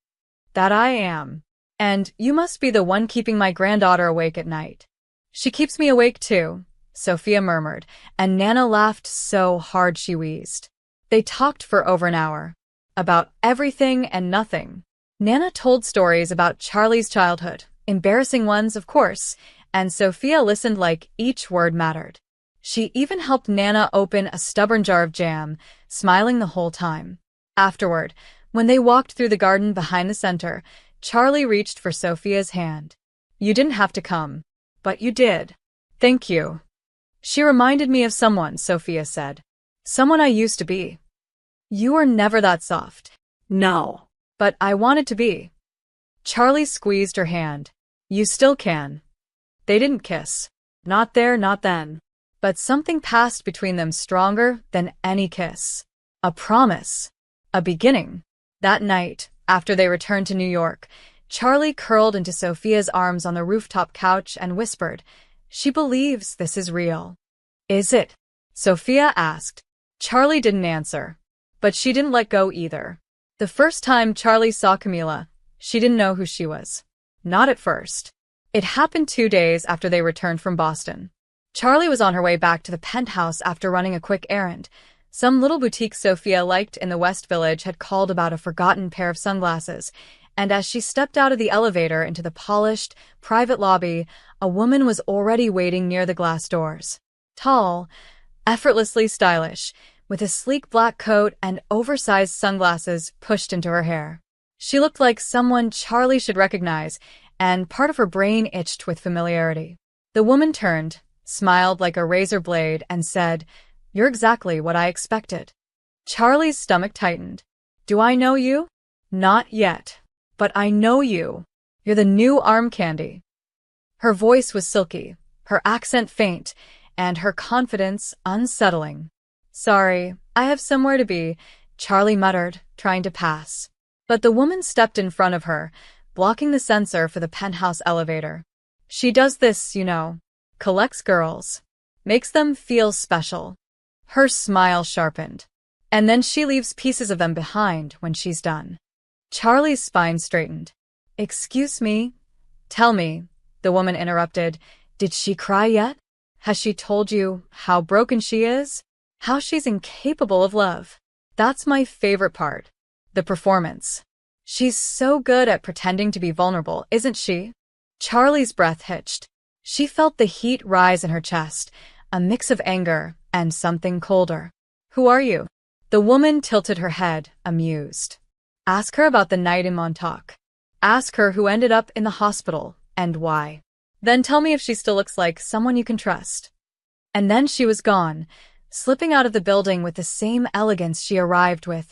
That I am. And you must be the one keeping my granddaughter awake at night. She keeps me awake too, Sophia murmured, and Nana laughed so hard she wheezed. They talked for over an hour. About everything and nothing. Nana told stories about Charlie's childhood, embarrassing ones, of course, and Sophia listened like each word mattered. She even helped Nana open a stubborn jar of jam, smiling the whole time. Afterward, when they walked through the garden behind the center, Charlie reached for Sophia's hand. You didn't have to come. But you did. Thank you. She reminded me of someone, Sophia said. Someone I used to be. You were never that soft. No. But I wanted to be. Charlie squeezed her hand. You still can. They didn't kiss. Not there, not then. But something passed between them stronger than any kiss. A promise. A beginning. That night, after they returned to New York, Charlie curled into Sophia's arms on the rooftop couch and whispered, She believes this is real. Is it? Sophia asked. Charlie didn't answer. But she didn't let go either. The first time Charlie saw Camila, she didn't know who she was. Not at first. It happened 2 days after they returned from Boston. Charlie was on her way back to the penthouse after running a quick errand. Some little boutique Sophia liked in the West Village had called about a forgotten pair of sunglasses, and as she stepped out of the elevator into the polished, private lobby, a woman was already waiting near the glass doors. Tall, effortlessly stylish, with a sleek black coat and oversized sunglasses pushed into her hair. She looked like someone Charlie should recognize, and part of her brain itched with familiarity. The woman turned, smiled like a razor blade, and said, You're exactly what I expected. Charlie's stomach tightened. Do I know you? Not yet. But I know you. You're the new arm candy. Her voice was silky, her accent faint, and her confidence unsettling. "Sorry, I have somewhere to be," Charlie muttered, trying to pass. But the woman stepped in front of her, blocking the sensor for the penthouse elevator. "She does this, you know. Collects girls. Makes them feel special." Her smile sharpened. "And then she leaves pieces of them behind when she's done." Charlie's spine straightened. "Excuse me?" "Tell me," the woman interrupted, "did she cry yet? Has she told you how broken she is? How she's incapable of love?" "That's my favorite part. The performance. She's so good at pretending to be vulnerable, isn't she?" Charlie's breath hitched. She felt the heat rise in her chest, a mix of anger and something colder. "Who are you?" The woman tilted her head, amused. "Ask her about the night in Montauk. Ask her who ended up in the hospital and why. Then tell me if she still looks like someone you can trust." And then she was gone, slipping out of the building with the same elegance she arrived with,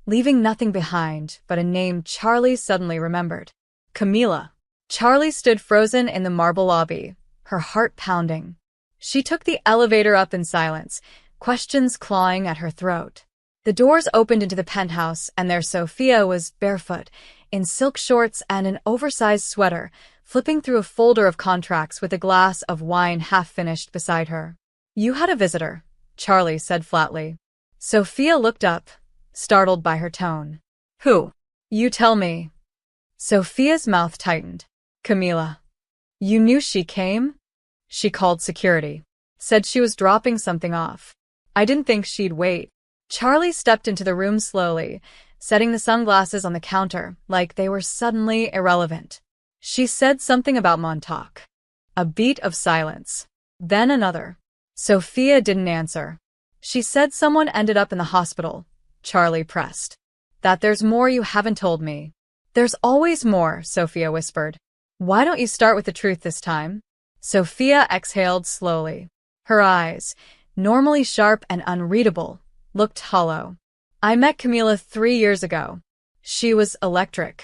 leaving nothing behind but a name Charlie suddenly remembered. Camila. Charlie stood frozen in the marble lobby, her heart pounding. She took the elevator up in silence, questions clawing at her throat. The doors opened into the penthouse, and there Sophia was barefoot, in silk shorts and an oversized sweater, flipping through a folder of contracts with a glass of wine half-finished beside her. "You had a visitor," Charlie said flatly. Sophia looked up, startled by her tone. "Who?" "You tell me." Sophia's mouth tightened. "Camila." "You knew she came?" "She called security. Said she was dropping something off. I didn't think she'd wait." Charlie stepped into the room slowly, setting the sunglasses on the counter like they were suddenly irrelevant. "She said something about Montauk." A beat of silence. Then another. Sophia didn't answer. "She said someone ended up in the hospital," Charlie pressed. "That there's more you haven't told me." "There's always more," Sophia whispered. "Why don't you start with the truth this time?" Sophia exhaled slowly. Her eyes, normally sharp and unreadable, looked hollow. "I met Camila 3 years ago. She was electric.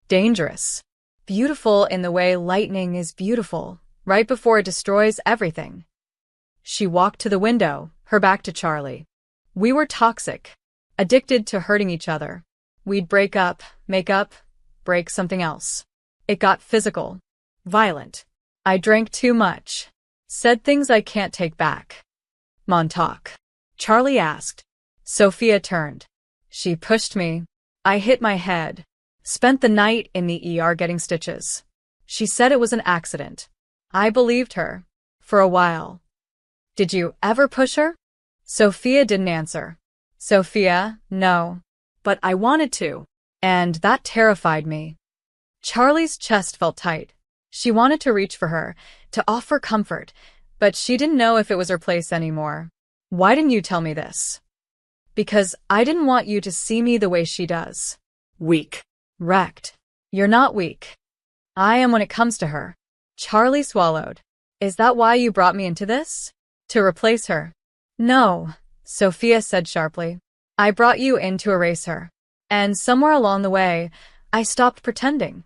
Dangerous. Beautiful in the way lightning is beautiful, right before it destroys everything." She walked to the window, her back to Charlie. "We were toxic. Addicted to hurting each other. We'd break up, make up, break something else. It got physical. Violent. I drank too much. Said things I can't take back." "Montauk?" Charlie asked. Sophia turned. "She pushed me. I hit my head. Spent the night in the ER getting stitches. She said it was an accident. I believed her. For a while." "Did you ever push her?" Sophia didn't answer. "Sophia, no. But I wanted to. And that terrified me." Charlie's chest felt tight. She wanted to reach for her, to offer comfort, but she didn't know if it was her place anymore. "Why didn't you tell me this?" "Because I didn't want you to see me the way she does." "Weak." "Wrecked." "You're not weak. I am when it comes to her." Charlie swallowed. "Is that why you brought me into this? To replace her?" "No," Sophia said sharply. "I brought you in to erase her. And somewhere along the way, I stopped pretending."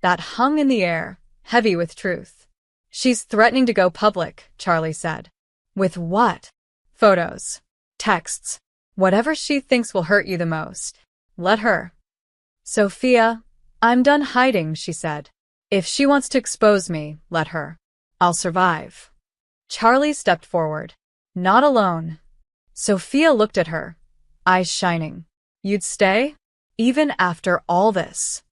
That hung in the air, heavy with truth. "She's threatening to go public," Charlie said. "With what?" "Photos. Texts. Whatever she thinks will hurt you the most. Let her." "Sophia, I'm done hiding," she said. "If she wants to expose me, let her. I'll survive." Charlie stepped forward. "Not alone." Sophia looked at her, eyes shining. "You'd stay? Even after all this?"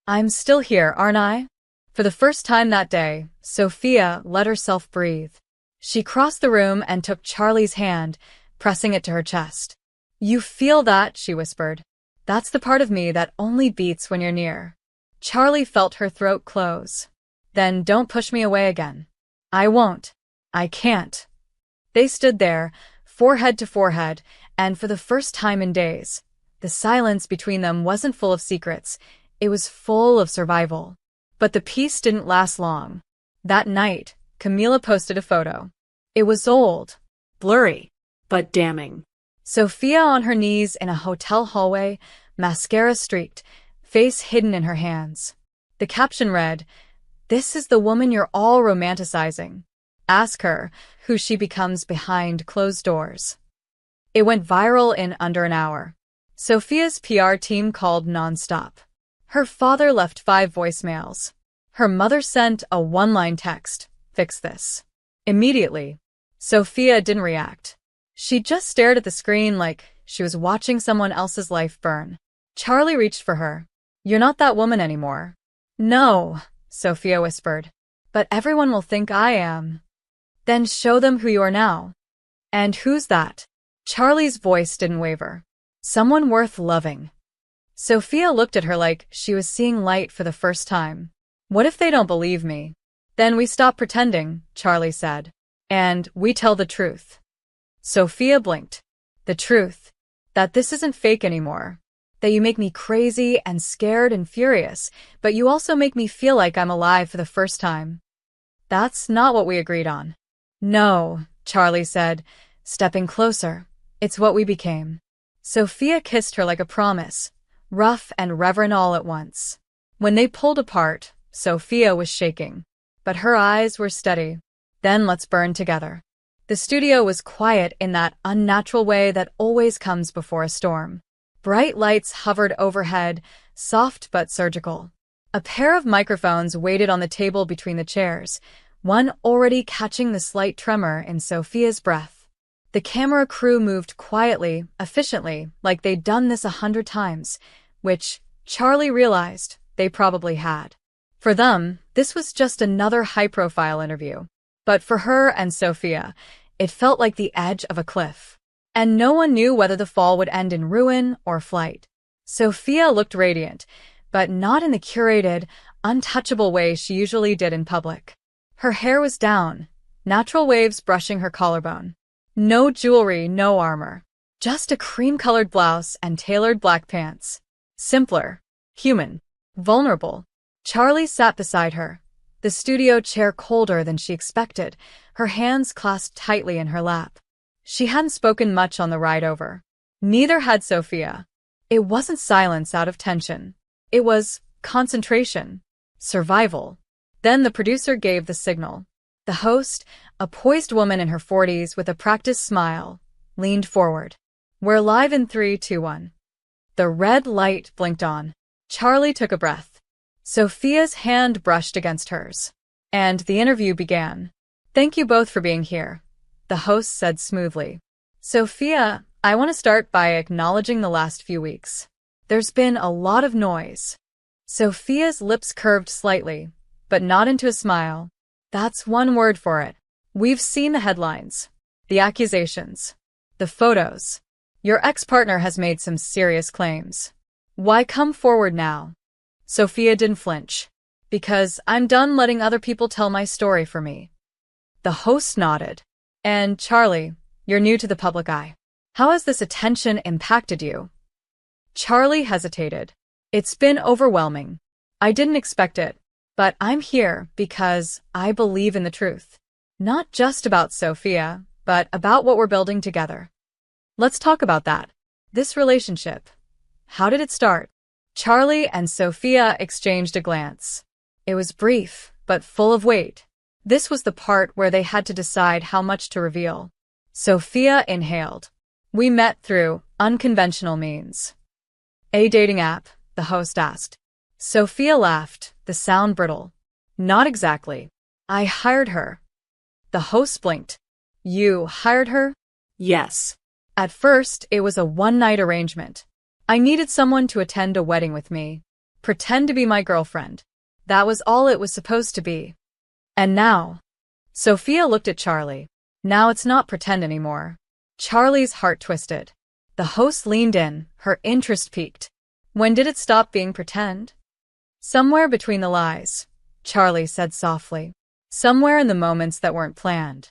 "I'm still here, aren't I?" For the first time that day, Sophia let herself breathe. She crossed the room and took Charlie's hand, pressing it to her chest. "You feel that?" she whispered. "That's the part of me that only beats when you're near." Charlie felt her throat close. "Then don't push me away again." "I won't. I can't." They stood there, forehead to forehead, and for the first time in days, the silence between them wasn't full of secrets, it was full of survival. But the peace didn't last long. That night, Camila posted a photo. It was old, blurry, but damning. Sophia on her knees in a hotel hallway, mascara streaked, face hidden in her hands. The caption read, "This is the woman you're all romanticizing." Ask her who she becomes behind closed doors. It went viral in under an hour. Sophia's PR team called nonstop. Her father left 5 voicemails. Her mother sent a one-line text, "Fix this." Immediately, Sophia didn't react. She just stared at the screen like she was watching someone else's life burn. Charlie reached for her. "You're not that woman anymore." "No," Sophia whispered. "But everyone will think I am." "Then show them who you are now." "And who's that?" Charlie's voice didn't waver. "Someone worth loving." Sophia looked at her like she was seeing light for the first time. "What if they don't believe me?" "Then we stop pretending," Charlie said. "And we tell the truth." Sophia blinked. "The truth? That this isn't fake anymore. That you make me crazy and scared and furious, but you also make me feel like I'm alive for the first time." "That's not what we agreed on." "No," Charlie said, stepping closer. "It's what we became." Sophia kissed her like a promise, rough and reverent all at once. When they pulled apart, Sophia was shaking, but her eyes were steady. "Then let's burn together." The studio was quiet in that unnatural way that always comes before a storm. Bright lights hovered overhead, soft but surgical. A pair of microphones waited on the table between the chairs, one already catching the slight tremor in Sophia's breath. The camera crew moved quietly, efficiently, like they'd done this 100 times, which, Charlie realized, they probably had. For them, this was just another high-profile interview. But for her and Sophia, it felt like the edge of a cliff. And no one knew whether the fall would end in ruin or flight. Sophia looked radiant, but not in the curated, untouchable way she usually did in public. Her hair was down, natural waves brushing her collarbone. No jewelry, no armor. Just a cream-colored blouse and tailored black pants. Simpler, human, vulnerable. Charlie sat beside her, the studio chair colder than she expected, her hands clasped tightly in her lap. She hadn't spoken much on the ride over. Neither had Sophia. It wasn't silence out of tension. It was concentration, survival. Then the producer gave the signal. The host, a poised woman in her 40s with a practiced smile, leaned forward. "We're live in 3, 2, 1. The red light blinked on. Charlie took a breath. Sophia's hand brushed against hers. And the interview began. "Thank you both for being here," the host said smoothly. "Sophia, I want to start by acknowledging the last few weeks. There's been a lot of noise." Sophia's lips curved slightly, but not into a smile. "That's one word for it. We've seen the headlines, the accusations, the photos. Your ex-partner has made some serious claims. Why come forward now?" Sophia didn't flinch. "Because I'm done letting other people tell my story for me." The host nodded. "And Charlie, you're new to the public eye. How has this attention impacted you?" Charlie hesitated. "It's been overwhelming. I didn't expect it. But I'm here because I believe in the truth. Not just about Sophia, but about what we're building together." "Let's talk about that. This relationship. How did it start?" Charlie and Sophia exchanged a glance. It was brief, but full of weight. This was the part where they had to decide how much to reveal. Sophia inhaled. "We met through unconventional means." "A dating app?" the host asked. Sophia laughed, the sound brittle. "Not exactly. I hired her." The host blinked. "You hired her?" Yes. "At first, it was a one-night arrangement. I needed someone to attend a wedding with me, pretend to be my girlfriend. That was all it was supposed to be." "And now?" Sophia looked at Charlie. "Now it's not pretend anymore." Charlie's heart twisted. The host leaned in, her interest piqued. "When did it stop being pretend?" "Somewhere between the lies," Charlie said softly. "Somewhere in the moments that weren't planned.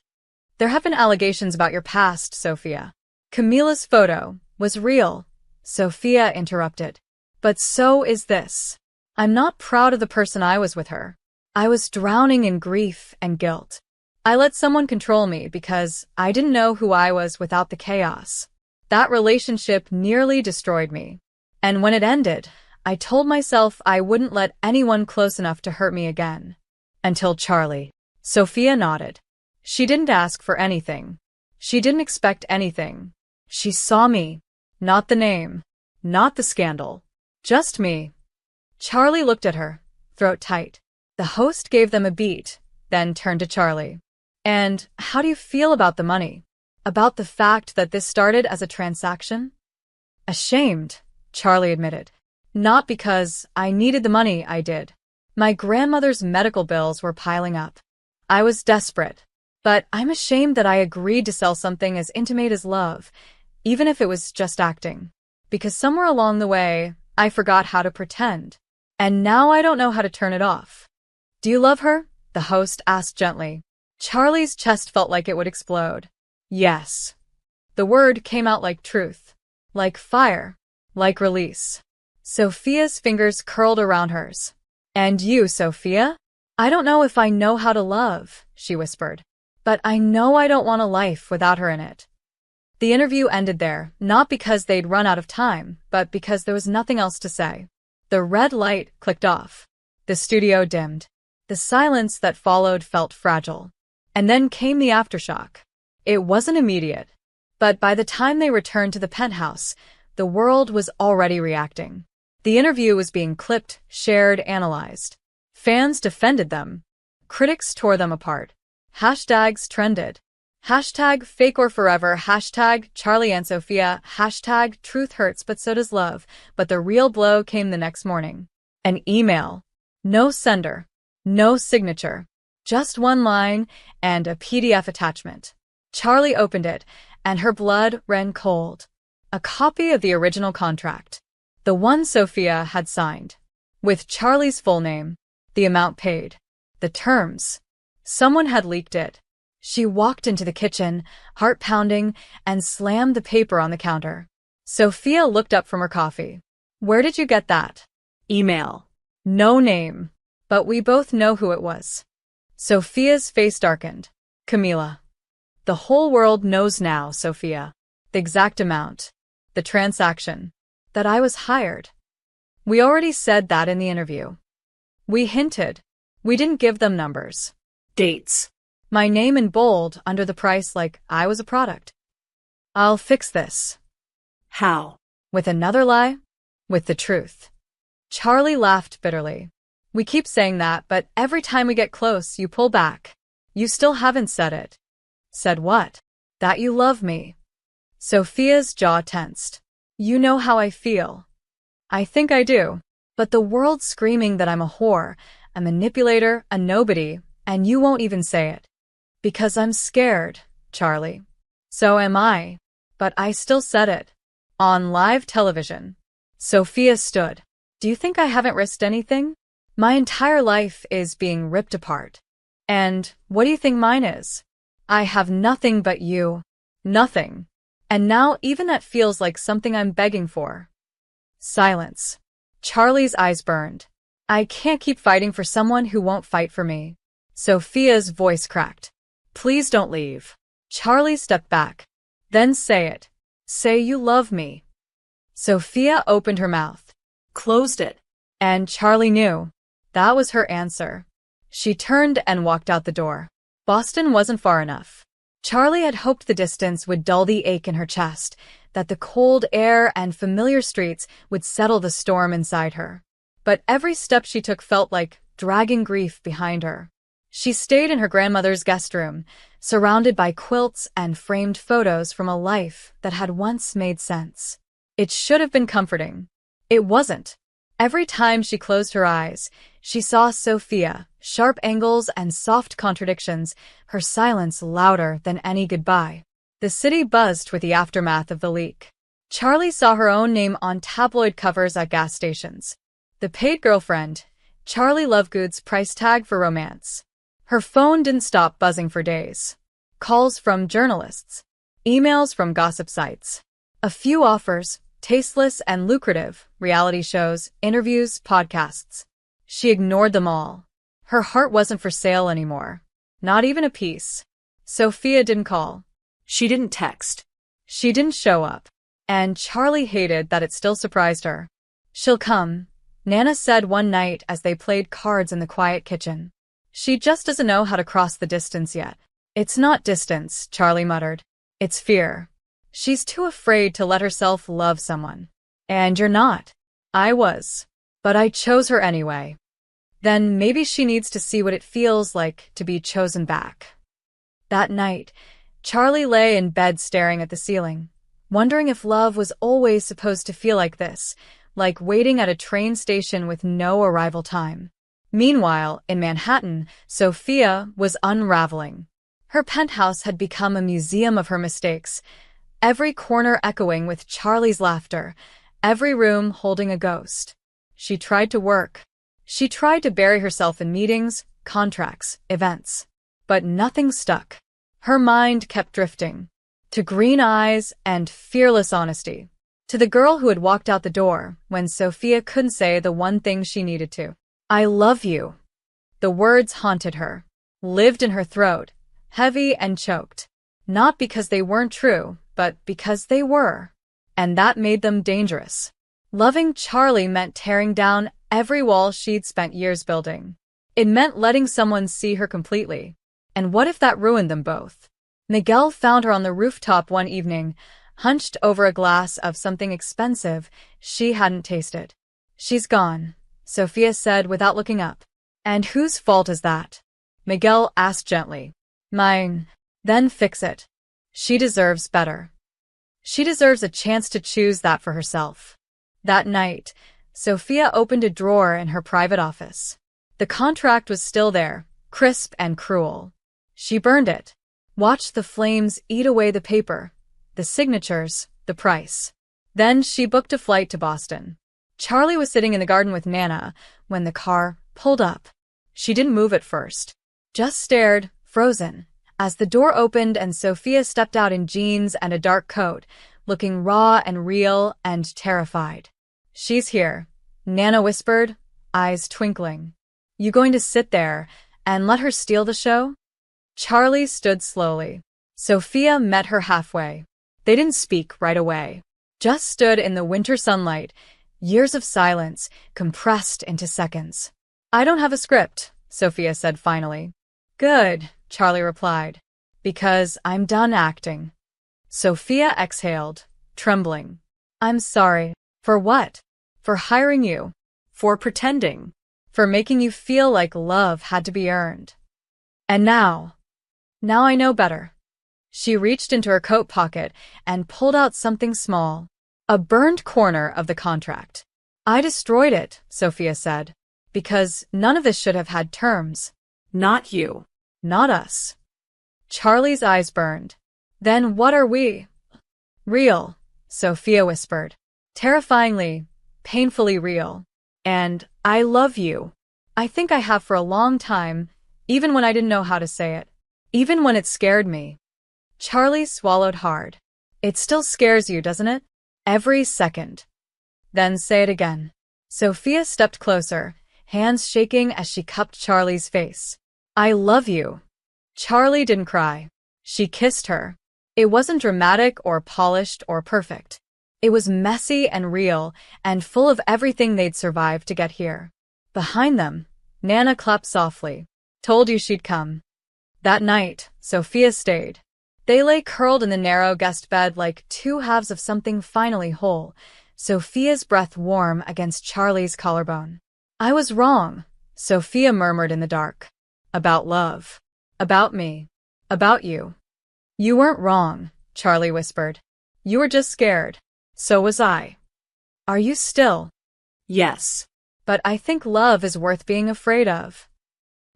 There have been allegations about your past, Sophia." "Camila's photo was real," Sophia interrupted. "But so is this. I'm not proud of the person I was with her. I was drowning in grief and guilt. I let someone control me because I didn't know who I was without the chaos. That relationship nearly destroyed me. And when it ended, I told myself I wouldn't let anyone close enough to hurt me again. Until Charlie." Sophia nodded. She didn't ask for anything. She didn't expect anything. She saw me. Not the name. Not the scandal. Just me. Charlie looked at her, throat tight. The host gave them a beat, then turned to Charlie. And how do you feel about the money? About the fact that this started as a transaction? Ashamed, Charlie admitted. Not because I needed the money, I did. My grandmother's medical bills were piling up. I was desperate. But I'm ashamed that I agreed to sell something as intimate as love, even if it was just acting. Because somewhere along the way, I forgot how to pretend. And now I don't know how to turn it off. Do you love her? The host asked gently. Charlie's chest felt like it would explode. Yes. The word came out like truth. Like fire. Like release. Sophia's fingers curled around hers. And you, Sophia? I don't know if I know how to love, she whispered. But I know I don't want a life without her in it. The interview ended there, not because they'd run out of time, but because there was nothing else to say. The red light clicked off. The studio dimmed. The silence that followed felt fragile. And then came the aftershock. It wasn't immediate. But by the time they returned to the penthouse, the world was already reacting. The interview was being clipped, shared, analyzed. Fans defended them. Critics tore them apart. Hashtags trended. Hashtag fake or forever, hashtag Charlie and Sophia, hashtag truth hurts but so does love. But the real blow came the next morning. An email. No sender. No signature. Just one line and a PDF attachment. Charlie opened it, and her blood ran cold. A copy of the original contract. The one Sophia had signed. With Charlie's full name. The amount paid. The terms. Someone had leaked it. She walked into the kitchen, heart pounding, and slammed the paper on the counter. Sophia looked up from her coffee. Where did you get that? Email. No name. But we both know who it was. Sophia's face darkened. Camila. The whole world knows now, Sophia. The exact amount. The transaction. That I was hired. We already said that in the interview. We hinted. We didn't give them numbers. Dates. My name in bold under the price like I was a product. I'll fix this. How? With another lie? With the truth. Charlie laughed bitterly. We keep saying that, but every time we get close, you pull back. You still haven't said it. Said what? That you love me. Sophia's jaw tensed. You know how I feel. I think I do. But the world's screaming that I'm a whore, a manipulator, a nobody, and you won't even say it. Because I'm scared, Charlie. So am I. But I still said it. On live television. Sophia stood. Do you think I haven't risked anything? My entire life is being ripped apart. And what do you think mine is? I have nothing but you. Nothing. And now even that feels like something I'm begging for. Silence. Charlie's eyes burned. I can't keep fighting for someone who won't fight for me. Sophia's voice cracked. Please don't leave. Charlie stepped back. Then say it. Say you love me. Sophia opened her mouth. Closed it. And Charlie knew. That was her answer. She turned and walked out the door. Boston wasn't far enough. Charlie had hoped the distance would dull the ache in her chest, that the cold air and familiar streets would settle the storm inside her. But every step she took felt like dragging grief behind her. She stayed in her grandmother's guest room, surrounded by quilts and framed photos from a life that had once made sense. It should have been comforting. It wasn't. Every time she closed her eyes, she saw Sophia, sharp angles and soft contradictions, her silence louder than any goodbye. The city buzzed with the aftermath of the leak. Charlie saw her own name on tabloid covers at gas stations. The paid girlfriend, Charlie Lovegood's price tag for romance. Her phone didn't stop buzzing for days. Calls from journalists. Emails from gossip sites. A few offers, tasteless and lucrative, reality shows, interviews, podcasts. She ignored them all. Her heart wasn't for sale anymore. Not even a piece. Sophia didn't call. She didn't text. She didn't show up. And Charlie hated that it still surprised her. She'll come, Nana said one night as they played cards in the quiet kitchen. She just doesn't know how to cross the distance yet. It's not distance, Charlie muttered. It's fear. She's too afraid to let herself love someone. And you're not. I was. But I chose her anyway. Then maybe she needs to see what it feels like to be chosen back. That night, Charlie lay in bed staring at the ceiling, wondering if love was always supposed to feel like this, like waiting at a train station with no arrival time. Meanwhile, in Manhattan, Sophia was unraveling. Her penthouse had become a museum of her mistakes, every corner echoing with Charlie's laughter, every room holding a ghost. She tried to work. She tried to bury herself in meetings, contracts, events. But nothing stuck. Her mind kept drifting. To green eyes and fearless honesty. To the girl who had walked out the door when Sophia couldn't say the one thing she needed to. I love you. The words haunted her, lived in her throat, heavy and choked. Not because they weren't true, but because they were. And that made them dangerous. Loving Charlie meant tearing down every wall she'd spent years building. It meant letting someone see her completely. And what if that ruined them both? Miguel found her on the rooftop one evening, hunched over a glass of something expensive she hadn't tasted. She's gone, Sophia said without looking up. And whose fault is that? Miguel asked gently. Mine. Then fix it. She deserves better. She deserves a chance to choose that for herself. That night, Sophia opened a drawer in her private office. The contract was still there, crisp and cruel. She burned it, watched the flames eat away the paper, the signatures, the price. Then she booked a flight to Boston. Charlie was sitting in the garden with Nana when the car pulled up. She didn't move at first, just stared, frozen, as the door opened and Sophia stepped out in jeans and a dark coat, looking raw and real and terrified. She's here, Nana whispered, eyes twinkling. You going to sit there and let her steal the show? Charlie stood slowly. Sophia met her halfway. They didn't speak right away. Just stood in the winter sunlight, years of silence compressed into seconds. I don't have a script, Sophia said finally. Good, Charlie replied. Because I'm done acting. Sophia exhaled, trembling. I'm sorry. For what? For hiring you. For pretending. For making you feel like love had to be earned. And now I know better. She reached into her coat pocket and pulled out something small. A burned corner of the contract. I destroyed it, Sophia said. Because none of this should have had terms. Not you. Not us. Charlie's eyes burned. Then what are we? Real, Sophia whispered. Terrifyingly, painfully real. And I love you. I think I have for a long time, even when I didn't know how to say it. Even when it scared me. Charlie swallowed hard. It still scares you, doesn't it? Every second. Then say it again. Sophia stepped closer, hands shaking as she cupped Charlie's face. I love you. Charlie didn't cry. She kissed her. It wasn't dramatic or polished or perfect. It was messy and real and full of everything they'd survived to get here. Behind them, Nana clapped softly. Told you she'd come. That night, Sophia stayed. They lay curled in the narrow guest bed like two halves of something finally whole, Sophia's breath warm against Charlie's collarbone. I was wrong, Sophia murmured in the dark. About love. About me. About you. You weren't wrong, Charlie whispered. You were just scared. So was I. Are you still? Yes. But I think love is worth being afraid of.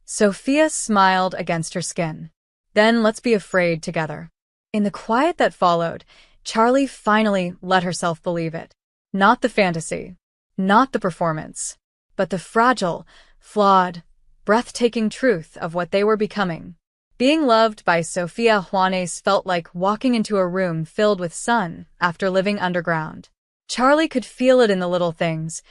Sophia smiled against her skin. Then let's be afraid together. In the quiet that followed, Charlie finally let herself believe it. Not the fantasy. Not the performance. But the fragile, flawed, breathtaking truth of what they were becoming. Being loved by Sophia Juanes felt like walking into a room filled with sun after living underground. Charlie could feel it in the little things,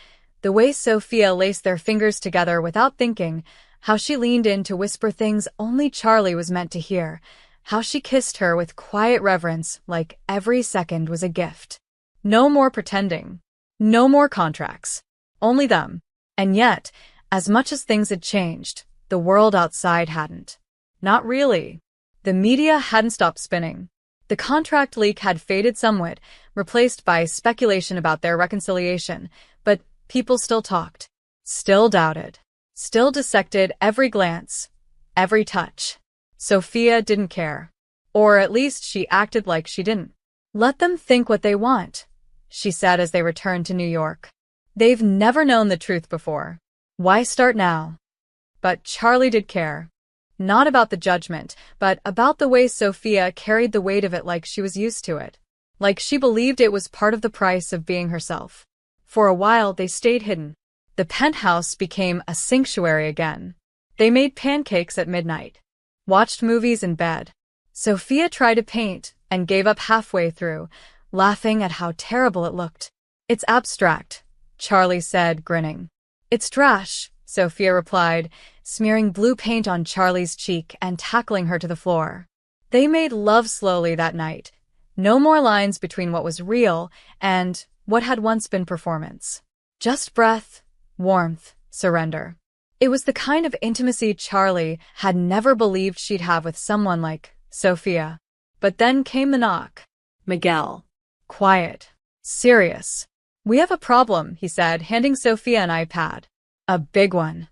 the way Sophia laced their fingers together without thinking, how she leaned in to whisper things only Charlie was meant to hear, how she kissed her with quiet reverence like every second was a gift. No more pretending. No more contracts. Only them. And yet, as much as things had changed, the world outside hadn't. Not really. The media hadn't stopped spinning. The contract leak had faded somewhat, replaced by speculation about their reconciliation, but people still talked, still doubted, still dissected every glance, every touch. Sophia didn't care. Or at least she acted like she didn't. Let them think what they want, she said as they returned to New York. They've never known the truth before. Why start now? But Charlie did care. Not about the judgment, but about the way Sophia carried the weight of it like she was used to it. Like she believed it was part of the price of being herself. For a while they stayed hidden. The penthouse became a sanctuary again. They made pancakes at midnight. Watched movies in bed. Sophia tried to paint and gave up halfway through, laughing at how terrible it looked. It's abstract, Charlie said, grinning. It's trash, Sophia replied, smearing blue paint on Charlie's cheek and tackling her to the floor. They made love slowly that night. No more lines between what was real and what had once been performance. Just breath, warmth, surrender. It was the kind of intimacy Charlie had never believed she'd have with someone like Sophia. But then came the knock. Miguel. Quiet. Serious. We have a problem, he said, handing Sophia an iPad. A big one.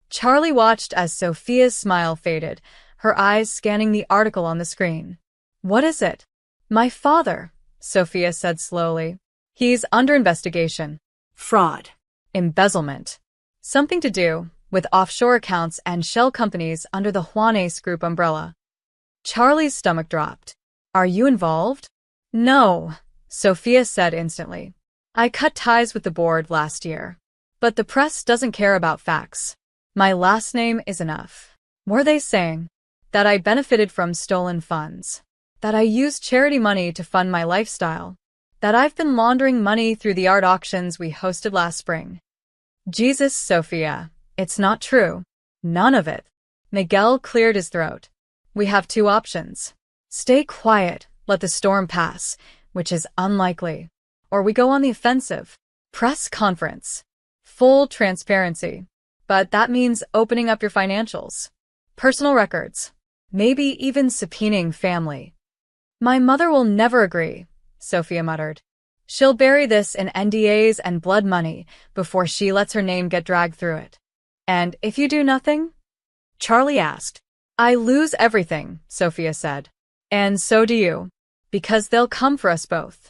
Charlie watched as Sophia's smile faded, her eyes scanning the article on the screen. What is it? My father, Sophia said slowly. He's under investigation. Fraud. Embezzlement. Something to do with offshore accounts and shell companies under the Juanes Group umbrella. Charlie's stomach dropped. Are you involved? No, Sophia said instantly. I cut ties with the board last year. But the press doesn't care about facts. My last name is enough. Were they saying that I benefited from stolen funds? That I used charity money to fund my lifestyle? That I've been laundering money through the art auctions we hosted last spring? Jesus, Sophia, it's not true. None of it. Miguel cleared his throat. We have two options. Stay quiet, let the storm pass, which is unlikely. Or we go on the offensive. Press conference. Full transparency. But that means opening up your financials. Personal records. Maybe even subpoenaing family. My mother will never agree, Sophia muttered. She'll bury this in NDAs and blood money before she lets her name get dragged through it. And if you do nothing? Charlie asked. I lose everything, Sophia said. And so do you. Because they'll come for us both.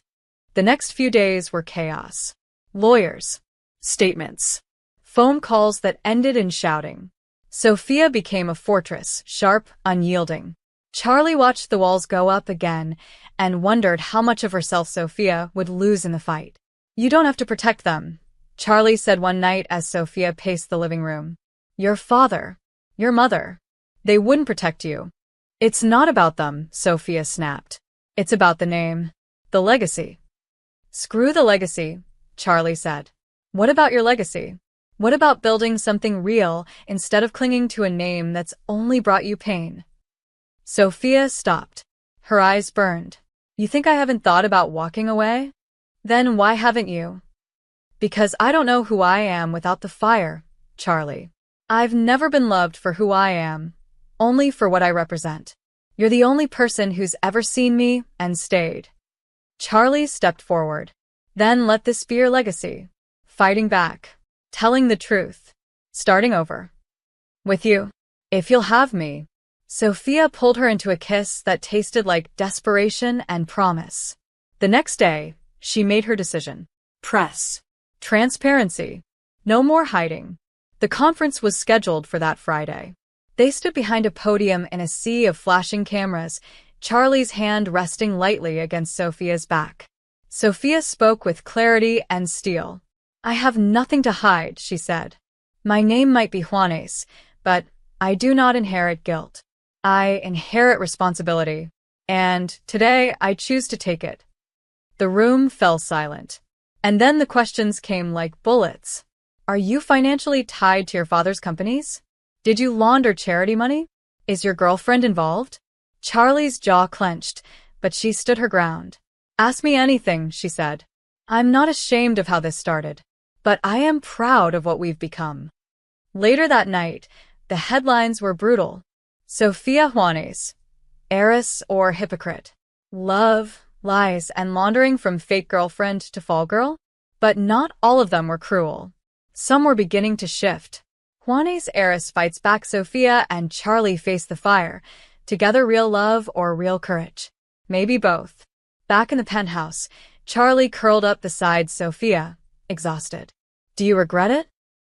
The next few days were chaos. Lawyers. Statements. Phone calls that ended in shouting. Sophia became a fortress, sharp, unyielding. Charlie watched the walls go up again and wondered how much of herself Sophia would lose in the fight. You don't have to protect them, Charlie said one night as Sophia paced the living room. Your father, your mother, they wouldn't protect you. It's not about them, Sophia snapped. It's about the name, the legacy. Screw the legacy, Charlie said. What about your legacy? What about building something real instead of clinging to a name that's only brought you pain? Sophia stopped. Her eyes burned. You think I haven't thought about walking away? Then why haven't you? Because I don't know who I am without the fire, Charlie. I've never been loved for who I am, only for what I represent. You're the only person who's ever seen me and stayed. Charlie stepped forward. Then let this be your legacy. Fighting back. Telling the truth. Starting over. With you. If you'll have me. Sophia pulled her into a kiss that tasted like desperation and promise. The next day, she made her decision. Press. Transparency. No more hiding. The conference was scheduled for that Friday. They stood behind a podium in a sea of flashing cameras, Charlie's hand resting lightly against Sophia's back. Sophia spoke with clarity and steel. I have nothing to hide, she said. My name might be Juanes, but I do not inherit guilt. I inherit responsibility. And today I choose to take it. The room fell silent. And then the questions came like bullets. Are you financially tied to your father's companies? Did you launder charity money? Is your girlfriend involved? Charlie's jaw clenched, but she stood her ground. Ask me anything, she said. I'm not ashamed of how this started. But I am proud of what we've become. Later that night, the headlines were brutal. Sophia Juanes, Heiress or hypocrite? Love, lies, and laundering from fake girlfriend to fall girl? But not all of them were cruel. Some were beginning to shift. Juane's heiress fights back Sophia and Charlie face the fire. Together, real love or real courage? Maybe both. Back in the penthouse, Charlie curled up beside Sophia, exhausted. Do you regret it?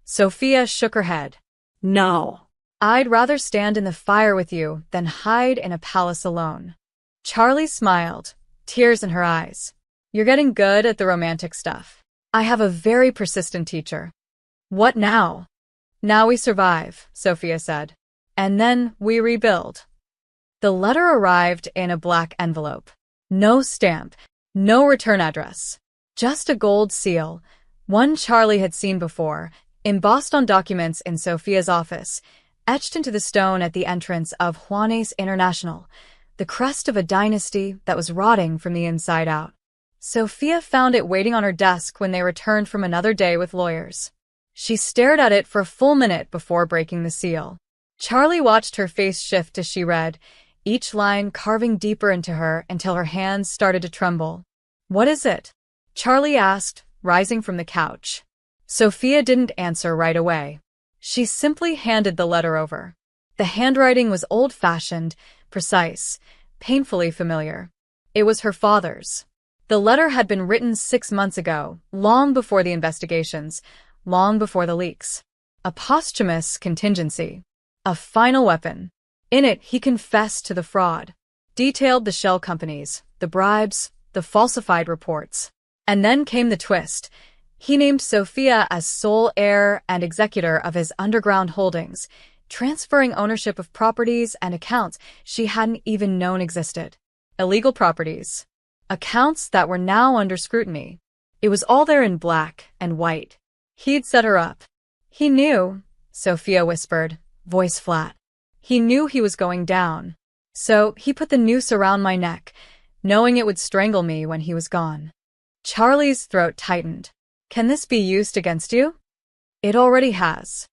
Sophia shook her head. No. I'd rather stand in the fire with you than hide in a palace alone. Charlie smiled, tears in her eyes. You're getting good at the romantic stuff. I have a very persistent teacher. What now? Now we survive, Sophia said. And then we rebuild. The letter arrived in a black envelope. No stamp, no return address. Just a gold seal, one Charlie had seen before, embossed on documents in Sophia's office, etched into the stone at the entrance of Juane's International, the crest of a dynasty that was rotting from the inside out. Sophia found it waiting on her desk when they returned from another day with lawyers. She stared at it for a full minute before breaking the seal. Charlie watched her face shift as she read, each line carving deeper into her until her hands started to tremble. What is it? Charlie asked, rising from the couch. Sophia didn't answer right away. She simply handed the letter over. The handwriting was old-fashioned, precise, painfully familiar. It was her father's. The letter had been written 6 months ago, long before the investigations, long before the leaks. A posthumous contingency. A final weapon. In it, he confessed to the fraud, detailed the shell companies, the bribes, the falsified reports. And then came the twist. He named Sophia as sole heir and executor of his underground holdings, transferring ownership of properties and accounts she hadn't even known existed. Illegal properties. Accounts that were now under scrutiny. It was all there in black and white. He'd set her up. He knew, Sophia whispered, voice flat. He knew he was going down. So he put the noose around my neck, knowing it would strangle me when he was gone. Charlie's throat tightened. Can this be used against you? It already has.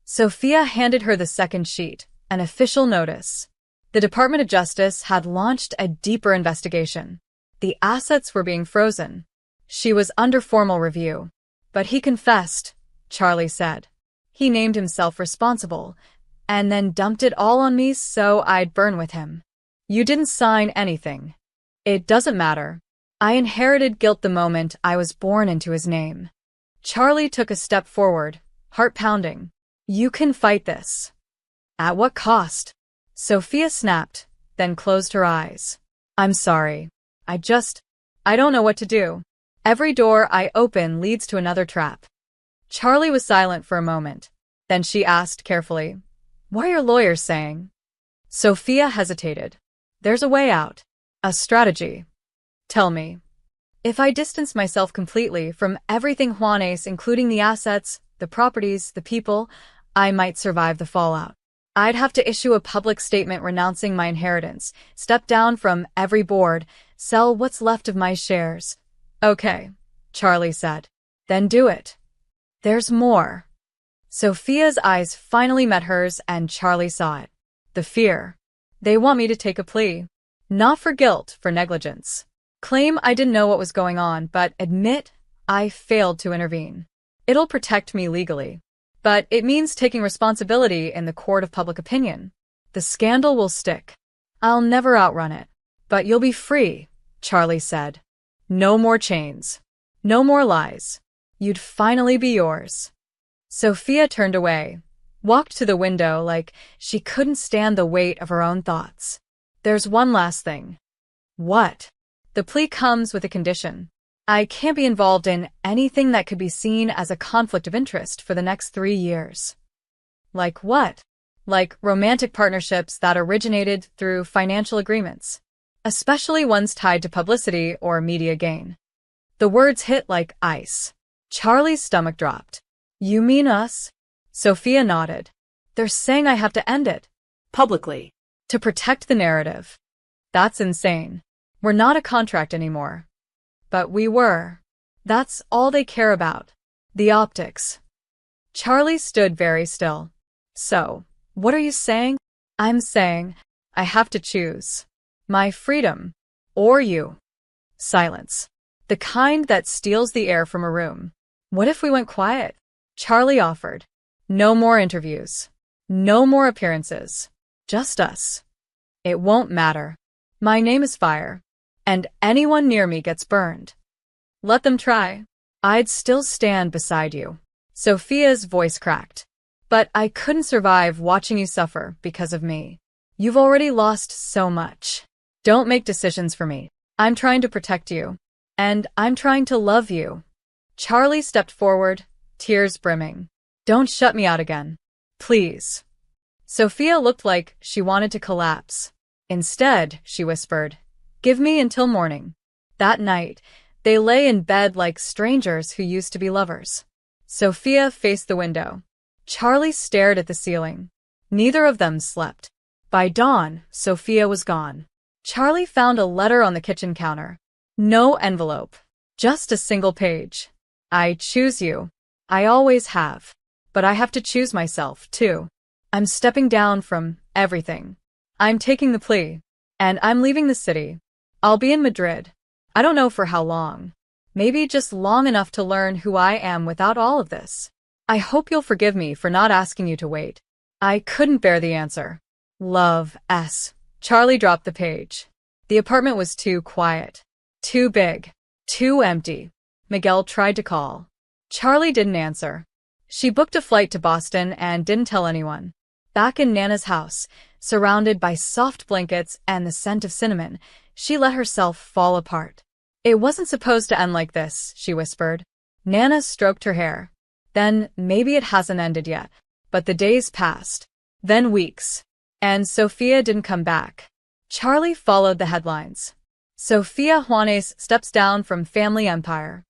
Sophia handed her the second sheet, an official notice. The Department of Justice had launched a deeper investigation. The assets were being frozen. She was under formal review. But he confessed, Charlie said. He named himself responsible, and then dumped it all on me so I'd burn with him. You didn't sign anything. It doesn't matter. I inherited guilt the moment I was born into his name. Charlie took a step forward, heart pounding. You can fight this. At what cost? Sophia snapped, then closed her eyes. I'm sorry. I don't know what to do. Every door I open leads to another trap. Charlie was silent for a moment. Then she asked carefully, what are your lawyers saying? Sophia hesitated. There's a way out. A strategy. Tell me. If I distance myself completely from everything Juanes, including the assets, the properties, the people, I might survive the fallout. I'd have to issue a public statement renouncing my inheritance, step down from every board, sell what's left of my shares. Okay, Charlie said. Then do it. There's more. Sophia's eyes finally met hers and Charlie saw it. The fear. They want me to take a plea. Not for guilt, for negligence. Claim I didn't know what was going on, but admit I failed to intervene. It'll protect me legally. But it means taking responsibility in the court of public opinion. The scandal will stick. I'll never outrun it. But you'll be free, Charlie said. No more chains. No more lies. You'd finally be yours. Sophia turned away, walked to the window like she couldn't stand the weight of her own thoughts. There's one last thing. What? The plea comes with a condition. I can't be involved in anything that could be seen as a conflict of interest for the next 3 years. Like what? Like romantic partnerships that originated through financial agreements, especially ones tied to publicity or media gain. The words hit like ice. Charlie's stomach dropped. You mean us? Sophia nodded. They're saying I have to end it. Publicly. To protect the narrative. That's insane. We're not a contract anymore. But we were. That's all they care about. The optics. Charlie stood very still. So, what are you saying? I'm saying, I have to choose. My freedom. Or you. Silence. The kind that steals the air from a room. What if we went quiet? Charlie offered. No more interviews. No more appearances. Just us. It won't matter. My name is fire. And anyone near me gets burned. Let them try. I'd still stand beside you. Sophia's voice cracked. But I couldn't survive watching you suffer because of me. You've already lost so much. Don't make decisions for me. I'm trying to protect you. And I'm trying to love you. Charlie stepped forward, tears brimming. Don't shut me out again. Please. Sophia looked like she wanted to collapse. Instead, she whispered, give me until morning. That night, they lay in bed like strangers who used to be lovers. Sophia faced the window. Charlie stared at the ceiling. Neither of them slept. By dawn, Sophia was gone. Charlie found a letter on the kitchen counter. No envelope. Just a single page. I choose you. I always have. But I have to choose myself, too. I'm stepping down from everything. I'm taking the plea. And I'm leaving the city. I'll be in Madrid. I don't know for how long. Maybe just long enough to learn who I am without all of this. I hope you'll forgive me for not asking you to wait. I couldn't bear the answer. Love, S. Charlie dropped the page. The apartment was too quiet. Too big. Too empty. Miguel tried to call. Charlie didn't answer. She booked a flight to Boston and didn't tell anyone. Back in Nana's house, surrounded by soft blankets and the scent of cinnamon, she let herself fall apart. It wasn't supposed to end like this, she whispered. Nana stroked her hair. Then maybe it hasn't ended yet. But the days passed. Then weeks. And Sophia didn't come back. Charlie followed the headlines. Sofia Juanes steps down from family empire.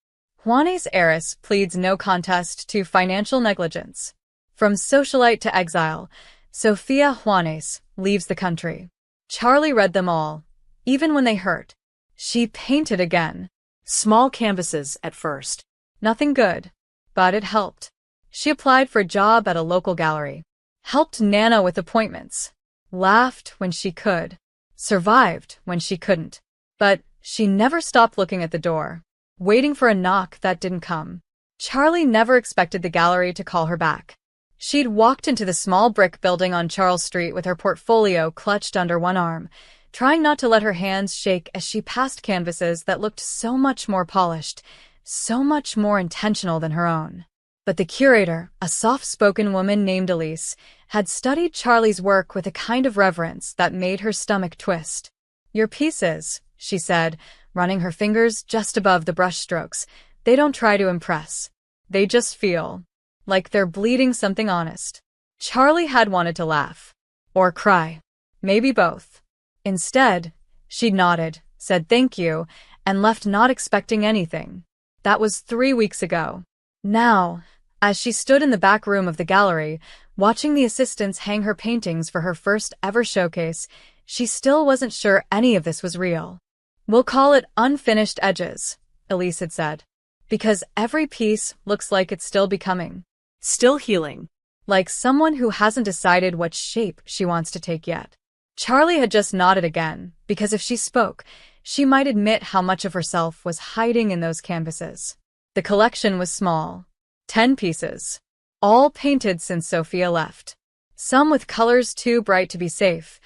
Juanes heiress pleads no contest to financial negligence. From socialite to exile, Sofia Juanes leaves the country. Charlie read them all, even when they hurt. She painted again. Small canvases at first. Nothing good. But it helped. She applied for a job at a local gallery. Helped Nana with appointments. Laughed when she could. Survived when she couldn't. But she never stopped looking at the door, waiting for a knock that didn't come. Charlie never expected the gallery to call her back. She'd walked into the small brick building on Charles Street with her portfolio clutched under one arm, trying not to let her hands shake as she passed canvases that looked so much more polished, so much more intentional than her own. But the curator, a soft-spoken woman named Elise, had studied Charlie's work with a kind of reverence that made her stomach twist. Your pieces, she said, running her fingers just above the brushstrokes, they don't try to impress. They just feel like they're bleeding something honest. Charlie had wanted to laugh. Or cry. Maybe both. Instead, she nodded, said thank you, and left not expecting anything. That was 3 weeks ago. Now, as she stood in the back room of the gallery, watching the assistants hang her paintings for her first ever showcase, she still wasn't sure any of this was real. We'll call it unfinished edges, Elise had said. Because every piece looks like it's still becoming. Still healing. Like someone who hasn't decided what shape she wants to take yet. Charlie had just nodded again, because if she spoke, she might admit how much of herself was hiding in those canvases. The collection was small. 10 pieces. All painted since Sophia left. Some with colors too bright to be safe,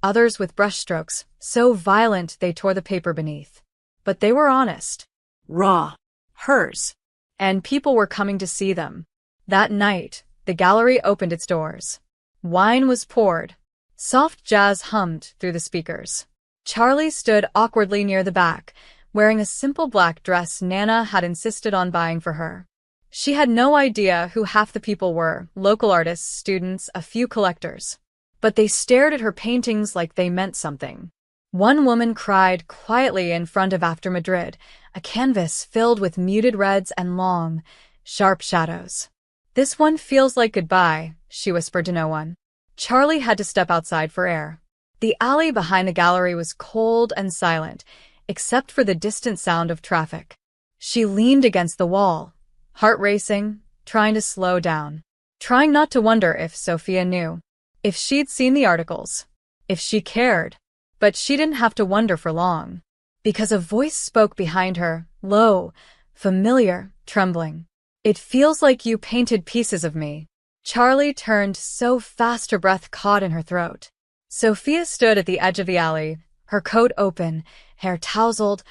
others with brushstrokes so violent they tore the paper beneath. But they were honest. Raw. Hers. And people were coming to see them. That night, the gallery opened its doors. Wine was poured. Soft jazz hummed through the speakers. Charlie stood awkwardly near the back, wearing a simple black dress Nana had insisted on buying for her. She had no idea who half the people were, local artists, students, a few collectors. But they stared at her paintings like they meant something. One woman cried quietly in front of After Madrid, a canvas filled with muted reds and long, sharp shadows. This one feels like goodbye, she whispered to no one. Charlie had to step outside for air. The alley behind the gallery was cold and silent, except for the distant sound of traffic. She leaned against the wall, heart racing, trying to slow down, trying not to wonder if Sophia knew, if she'd seen the articles, if she cared. But she didn't have to wonder for long, because a voice spoke behind her, low, familiar, trembling. "It feels like you painted pieces of me." Charlie turned so fast her breath caught in her throat. Sophia stood at the edge of the alley, her coat open, hair tousled,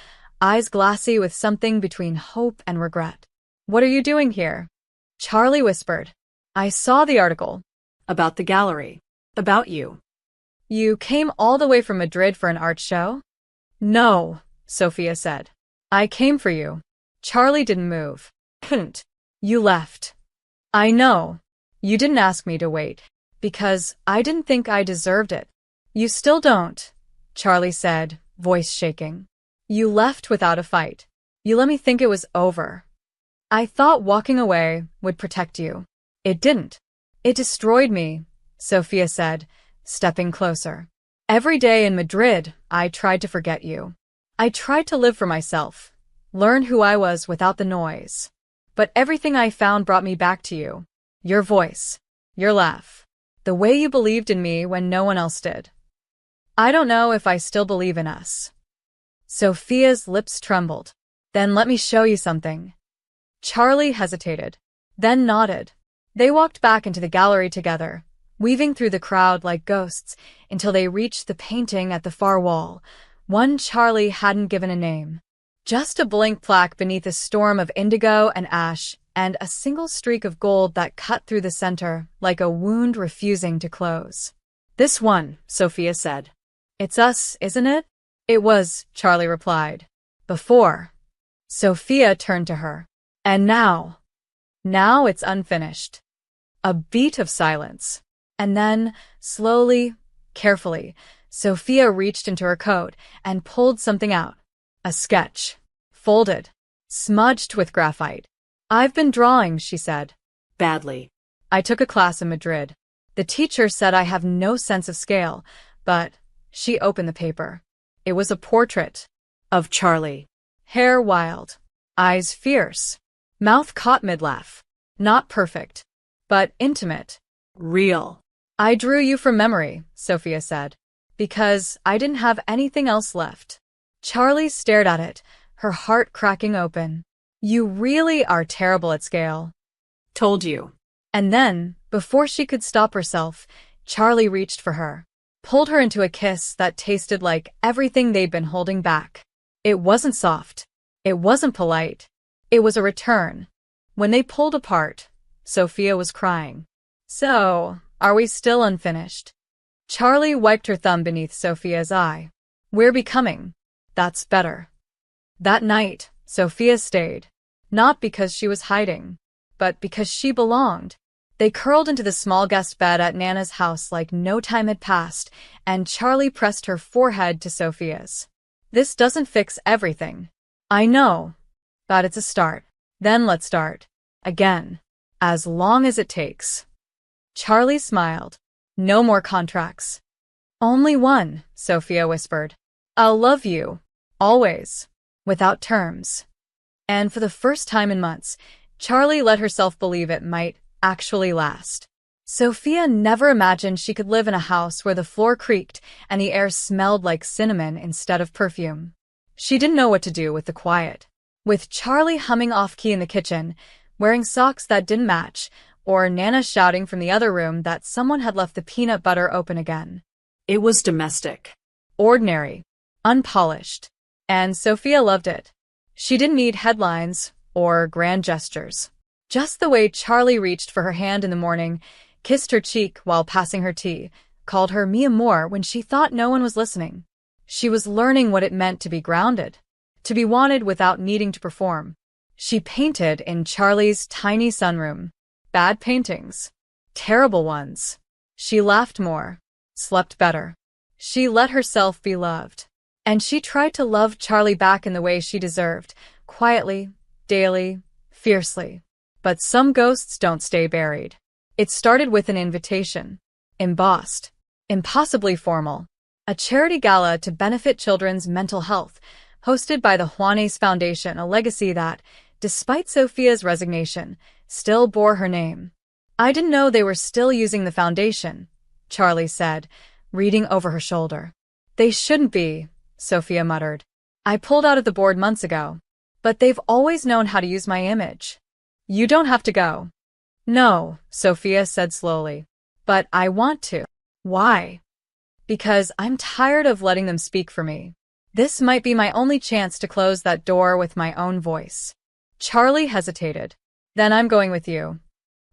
eyes glassy with something between hope and regret. "What are you doing here?" Charlie whispered. "I saw the article." About the gallery. About you. "You came all the way from Madrid for an art show?" "No," Sophia said. "I came for you." Charlie didn't move. "Couldn't. You left." "I know. You didn't ask me to wait, because I didn't think I deserved it." "You still don't," Charlie said, voice shaking. "You left without a fight. You let me think it was over. I thought walking away would protect you. It didn't. It destroyed me," Sophia said, stepping closer. "Every day in Madrid, I tried to forget you. I tried to live for myself, learn who I was without the noise. But everything I found brought me back to you. Your voice, your laugh, the way you believed in me when no one else did. I don't know if I still believe in us." Sophia's lips trembled. "Then let me show you something." Charlie hesitated, then nodded. They walked back into the gallery together, weaving through the crowd like ghosts until they reached the painting at the far wall, one Charlie hadn't given a name. Just a blank plaque beneath a storm of indigo and ash, and a single streak of gold that cut through the center like a wound refusing to close. "This one," Sophia said. "It's us, isn't it?" "It was," Charlie replied. "Before." Sophia turned to her. "And now?" "Now it's unfinished." A beat of silence. And then, slowly, carefully, Sophia reached into her coat and pulled something out. A sketch. Folded. Smudged with graphite. "I've been drawing," she said. Badly. "I took a class in Madrid. The teacher said I have no sense of scale, but..." She opened the paper. It was a portrait. Of Charlie. Hair wild. Eyes fierce. Mouth caught mid-laugh. Not perfect, but intimate. Real. "I drew you from memory," Sophia said, "because I didn't have anything else left." Charlie stared at it, her heart cracking open. "You really are terrible at scale." Told you. And then, before she could stop herself, Charlie reached for her, pulled her into a kiss that tasted like everything they'd been holding back. It wasn't soft. It wasn't polite. It was a return. When they pulled apart, Sophia was crying. "So, are we still unfinished?" Charlie wiped her thumb beneath Sophia's eye. "We're becoming. That's better." That night, Sophia stayed. Not because she was hiding, but because she belonged. They curled into the small guest bed at Nana's house like no time had passed, and Charlie pressed her forehead to Sophia's. "This doesn't fix everything. I know. But it's a start. Then let's start. Again. As long as it takes." Charlie smiled. "No more contracts." "Only one," Sophia whispered. "I'll love you. Always. Without terms." And for the first time in months, Charlie let herself believe it might actually last. Sophia never imagined she could live in a house where the floor creaked and the air smelled like cinnamon instead of perfume. She didn't know what to do with the quiet. With Charlie humming off-key in the kitchen, wearing socks that didn't match, or Nana shouting from the other room that someone had left the peanut butter open again. It was domestic. Ordinary. Unpolished. And Sophia loved it. She didn't need headlines or grand gestures. Just the way Charlie reached for her hand in the morning, kissed her cheek while passing her tea, called her mi amor when she thought no one was listening. She was learning what it meant to be grounded, to be wanted without needing to perform. She painted in Charlie's tiny sunroom. Bad paintings. Terrible ones. She laughed more, slept better. She let herself be loved. And she tried to love Charlie back in the way she deserved, quietly, daily, fiercely. But some ghosts don't stay buried. It started with an invitation. Embossed. Impossibly formal. A charity gala to benefit children's mental health, hosted by the Juanes Foundation, a legacy that, despite Sophia's resignation, still bore her name. "I didn't know they were still using the foundation," Charlie said, reading over her shoulder. They shouldn't be, Sophia muttered. I pulled out of the board months ago. But they've always known how to use my image. You don't have to go. No, Sophia said slowly. But I want to. Why? Because I'm tired of letting them speak for me. This might be my only chance to close that door with my own voice. Charlie hesitated. Then I'm going with you.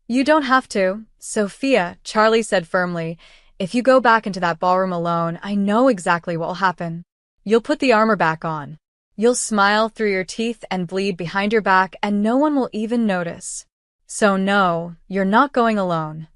You don't have to, Sophia, Charlie said firmly. If you go back into that ballroom alone, I know exactly what will happen. You'll put the armor back on. You'll smile through your teeth and bleed behind your back, and no one will even notice. So no, you're not going alone.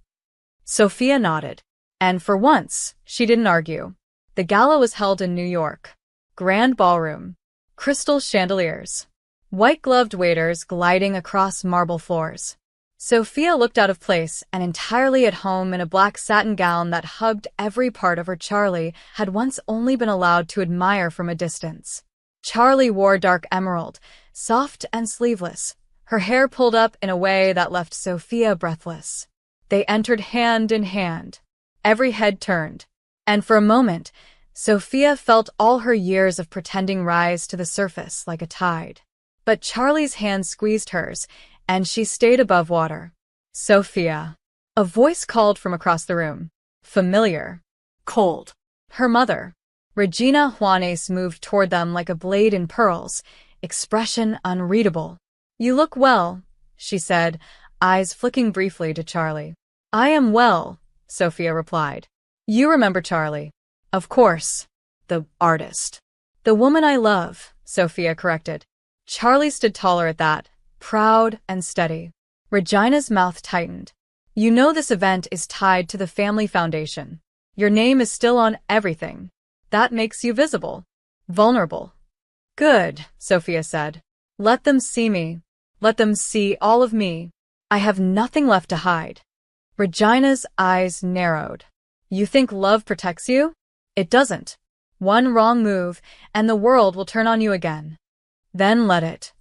Sophia nodded. And for once, she didn't argue. The gala was held in New York. Grand ballroom. Crystal chandeliers. White-gloved waiters gliding across marble floors. Sophia looked out of place and entirely at home in a black satin gown that hugged every part of her Charlie had once only been allowed to admire from a distance. Charlie wore dark emerald, soft and sleeveless, her hair pulled up in a way that left Sophia breathless. They entered hand in hand. Every head turned, and for a moment, Sophia felt all her years of pretending rise to the surface like a tide. But Charlie's hand squeezed hers, and she stayed above water. Sophia. A voice called from across the room. Familiar. Cold. Her mother. Regina Juanes moved toward them like a blade in pearls, expression unreadable. You look well, she said, eyes flicking briefly to Charlie. I am well, Sophia replied. You remember Charlie. Of course. The artist. The woman I love, Sophia corrected. Charlie stood taller at that, proud and steady. Regina's mouth tightened. You know this event is tied to the family foundation. Your name is still on everything. That makes you visible. Vulnerable. Good, Sophia said. Let them see me. Let them see all of me. I have nothing left to hide. Regina's eyes narrowed. You think love protects you? It doesn't. One wrong move, and the world will turn on you again. Then let it.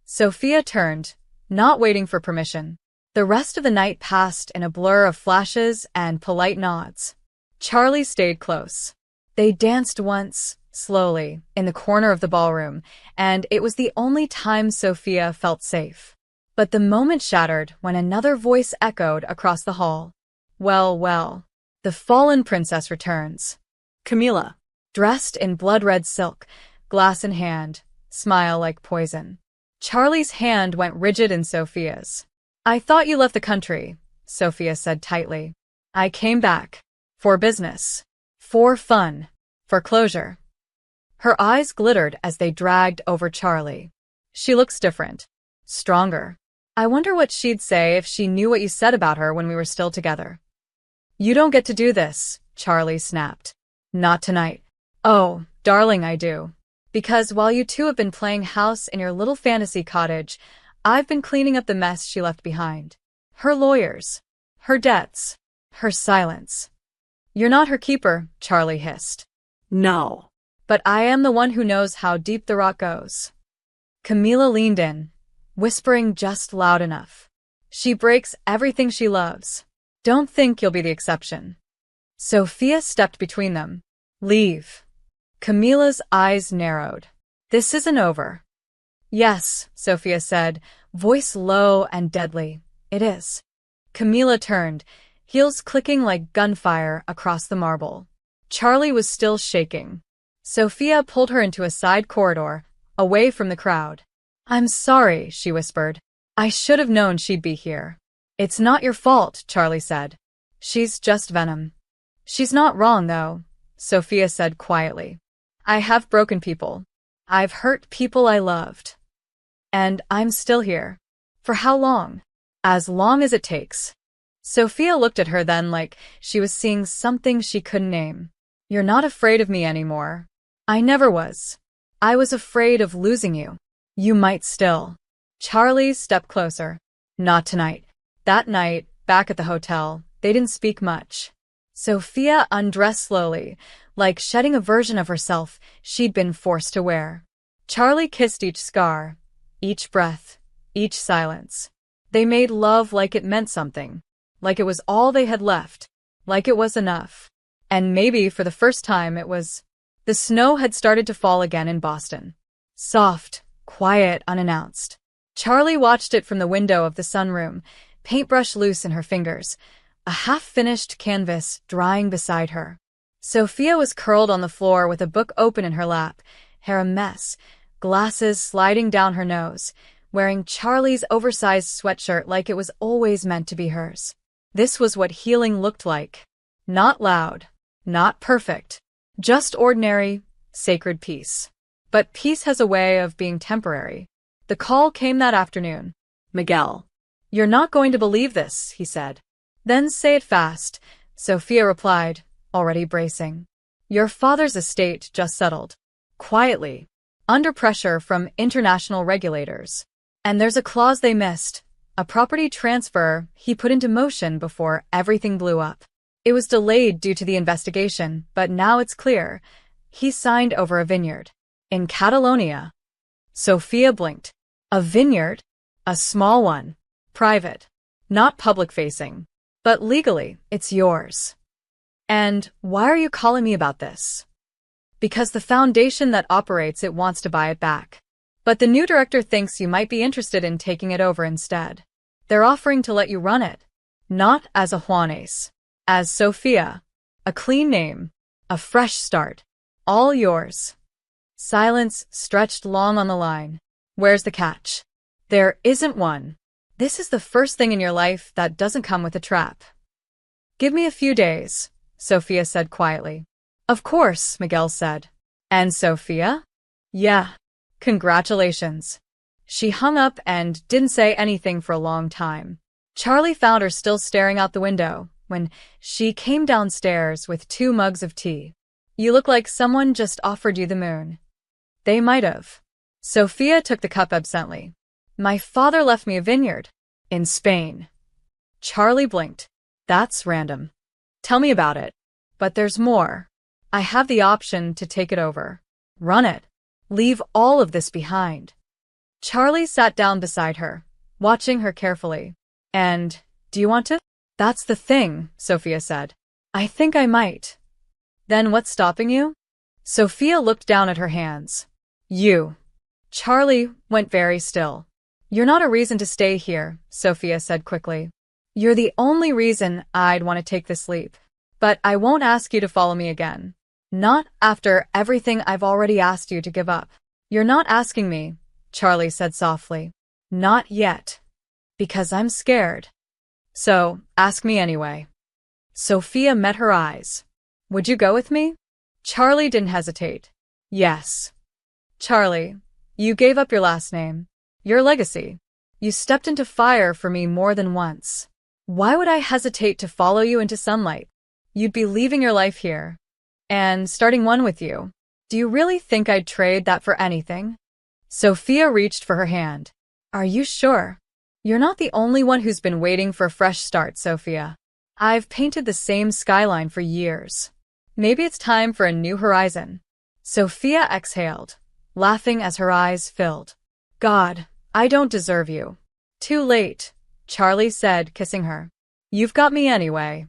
Sophia turned, not waiting for permission. The rest of the night passed in a blur of flashes and polite nods. Charlie stayed close. They danced once, slowly, in the corner of the ballroom, and it was the only time Sophia felt safe. But the moment shattered when another voice echoed across the hall. Well, well. The fallen princess returns. Camila. Dressed in blood-red silk, glass in hand, smile like poison. Charlie's hand went rigid in Sophia's. I thought you left the country, Sophia said tightly. I came back. For business. For fun. For closure. Her eyes glittered as they dragged over Charlie. She looks different. Stronger. I wonder what she'd say if she knew what you said about her when we were still together. You don't get to do this, Charlie snapped. Not tonight. Oh, darling, I do. Because while you two have been playing house in your little fantasy cottage, I've been cleaning up the mess she left behind. Her lawyers. Her debts. Her silence. You're not her keeper, Charlie hissed. No. But I am the one who knows how deep the rot goes. Camila leaned in, whispering just loud enough. She breaks everything she loves. Don't think you'll be the exception. Sophia stepped between them. Leave. Camila's eyes narrowed. This isn't over. Yes, Sophia said, voice low and deadly. It is. Camila turned, heels clicking like gunfire across the marble. Charlie was still shaking. Sophia pulled her into a side corridor, away from the crowd. I'm sorry, she whispered. I should have known she'd be here. It's not your fault, Charlie said. She's just venom. She's not wrong, though, Sophia said quietly. I have broken people. I've hurt people I loved. And I'm still here. For how long? As long as it takes. Sophia looked at her then like she was seeing something she couldn't name. You're not afraid of me anymore. I never was. I was afraid of losing you. You might still. Charlie stepped closer. Not tonight. That night, back at the hotel, they didn't speak much. Sophia undressed slowly, like shedding a version of herself she'd been forced to wear. Charlie kissed each scar, each breath, each silence. They made love like it meant something, like it was all they had left, like it was enough. And maybe for the first time it was The snow had started to fall again in Boston. Soft, quiet, unannounced. Charlie watched it from the window of the sunroom, paintbrush loose in her fingers, a half-finished canvas drying beside her. Sophia was curled on the floor with a book open in her lap, hair a mess, glasses sliding down her nose, wearing Charlie's oversized sweatshirt like it was always meant to be hers. This was what healing looked like. Not loud, not perfect, just ordinary, sacred peace. But peace has a way of being temporary. The call came that afternoon. Miguel. "You're not going to believe this," he said. "Then say it fast," Sophia replied, already bracing. "Your father's estate just settled. Quietly. Under pressure from international regulators. And there's a clause they missed, a property transfer he put into motion before everything blew up. It was delayed due to the investigation, but now it's clear. He signed over a vineyard. In Catalonia." Sophia blinked. A vineyard? A small one. Private. Not public-facing. But legally, it's yours. "And why are you calling me about this?" "Because the foundation that operates it wants to buy it back. But the new director thinks you might be interested in taking it over instead. They're offering to let you run it. Not as a Juanes. As Sophia. A clean name. A fresh start. All yours." Silence stretched long on the line. "Where's the catch?" "There isn't one. This is the first thing in your life that doesn't come with a trap." "Give me a few days," Sophia said quietly. "Of course," Miguel said. "And Sophia?" "Yeah. Congratulations." She hung up and didn't say anything for a long time. Charlie found her still staring out the window when she came downstairs with 2 mugs of tea. "You look like someone just offered you the moon." "They might have." Sophia took the cup absently. "My father left me a vineyard. In Spain." Charlie blinked. "That's random. Tell me about it." "But there's more. I have the option to take it over. Run it. Leave all of this behind." Charlie sat down beside her, watching her carefully. "And, do you want to?" "That's the thing," Sophia said. "I think I might." "Then what's stopping you?" Sophia looked down at her hands. "You." Charlie went very still. "You're not a reason to stay here," Sophia said quickly. "You're the only reason I'd want to take this leap. But I won't ask you to follow me again. Not after everything I've already asked you to give up." "You're not asking me," Charlie said softly. "Not yet. Because I'm scared. So, ask me anyway." Sophia met her eyes. "Would you go with me?" Charlie didn't hesitate. "Yes." "Charlie, you gave up your last name. Your legacy. You stepped into fire for me more than once. Why would I hesitate to follow you into sunlight? You'd be leaving your life here. And starting one with you. Do you really think I'd trade that for anything?" Sophia reached for her hand. "Are you sure? You're not the only one who's been waiting for a fresh start, Sophia. I've painted the same skyline for years. Maybe it's time for a new horizon." Sophia exhaled, laughing as her eyes filled. "God, I don't deserve you." "Too late," Charlie said, kissing her. "You've got me anyway."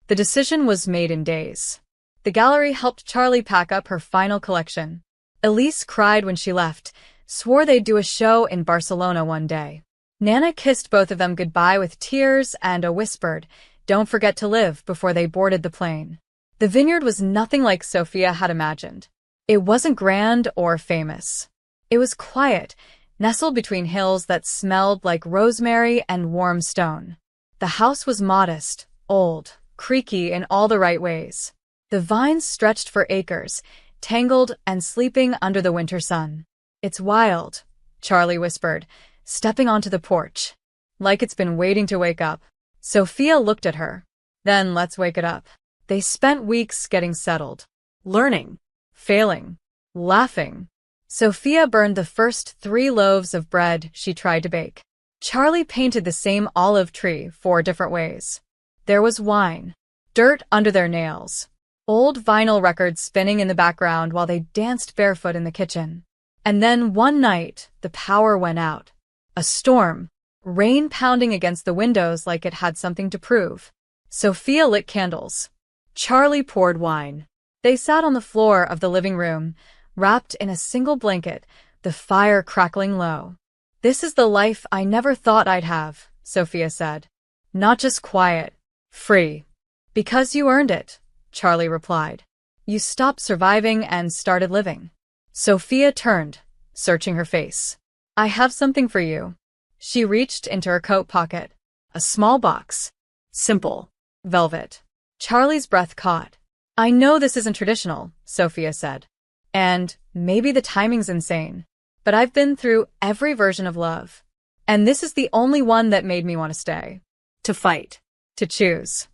The decision was made in days. The gallery helped Charlie pack up her final collection. Elise cried when she left, swore they'd do a show in Barcelona one day. Nana kissed both of them goodbye with tears and a whispered, "Don't forget to live," before they boarded the plane. The vineyard was nothing like Sophia had imagined. It wasn't grand or famous. It was quiet, nestled between hills that smelled like rosemary and warm stone. The house was modest, old, creaky in all the right ways. The vines stretched for acres, tangled and sleeping under the winter sun. "It's wild," Charlie whispered, stepping onto the porch. "Like it's been waiting to wake up." Sophia looked at her. "Then let's wake it up." They spent weeks getting settled. Learning. Failing. Laughing. Sophia burned the first 3 loaves of bread she tried to bake. Charlie painted the same olive tree 4 different ways. There was wine. Dirt under their nails. Old vinyl records spinning in the background while they danced barefoot in the kitchen. And then one night, the power went out. A storm. Rain pounding against the windows like it had something to prove. Sophia lit candles. Charlie poured wine. They sat on the floor of the living room, wrapped in a single blanket, the fire crackling low. "This is the life I never thought I'd have," Sophia said. "Not just quiet, free." "Because you earned it," Charlie replied. "You stopped surviving and started living." Sophia turned, searching her face. "I have something for you." She reached into her coat pocket. A small box. Simple. Velvet. Charlie's breath caught. "I know this isn't traditional," Sophia said. "And maybe the timing's insane. But I've been through every version of love. And this is the only one that made me want to stay. To fight. To choose."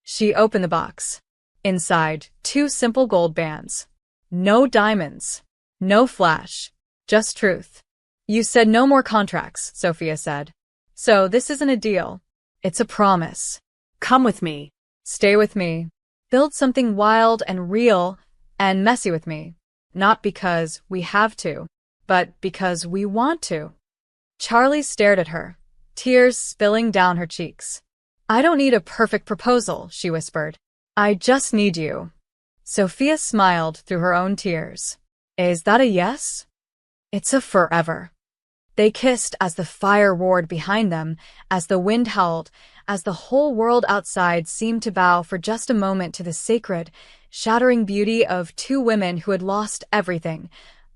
She opened the box. Inside, 2 simple gold bands. No diamonds. No flash. Just truth. "You said no more contracts," Sophia said. "So this isn't a deal. It's a promise. Come with me. Stay with me. Build something wild and real and messy with me. Not because we have to, but because we want to." Charlie stared at her, tears spilling down her cheeks. "I don't need a perfect proposal," she whispered. "I just need you." Sophia smiled through her own tears. "Is that a yes?" "It's a forever." They kissed as the fire roared behind them, as the wind howled, as the whole world outside seemed to bow for just a moment to the sacred, shattering beauty of 2 women who had lost everything,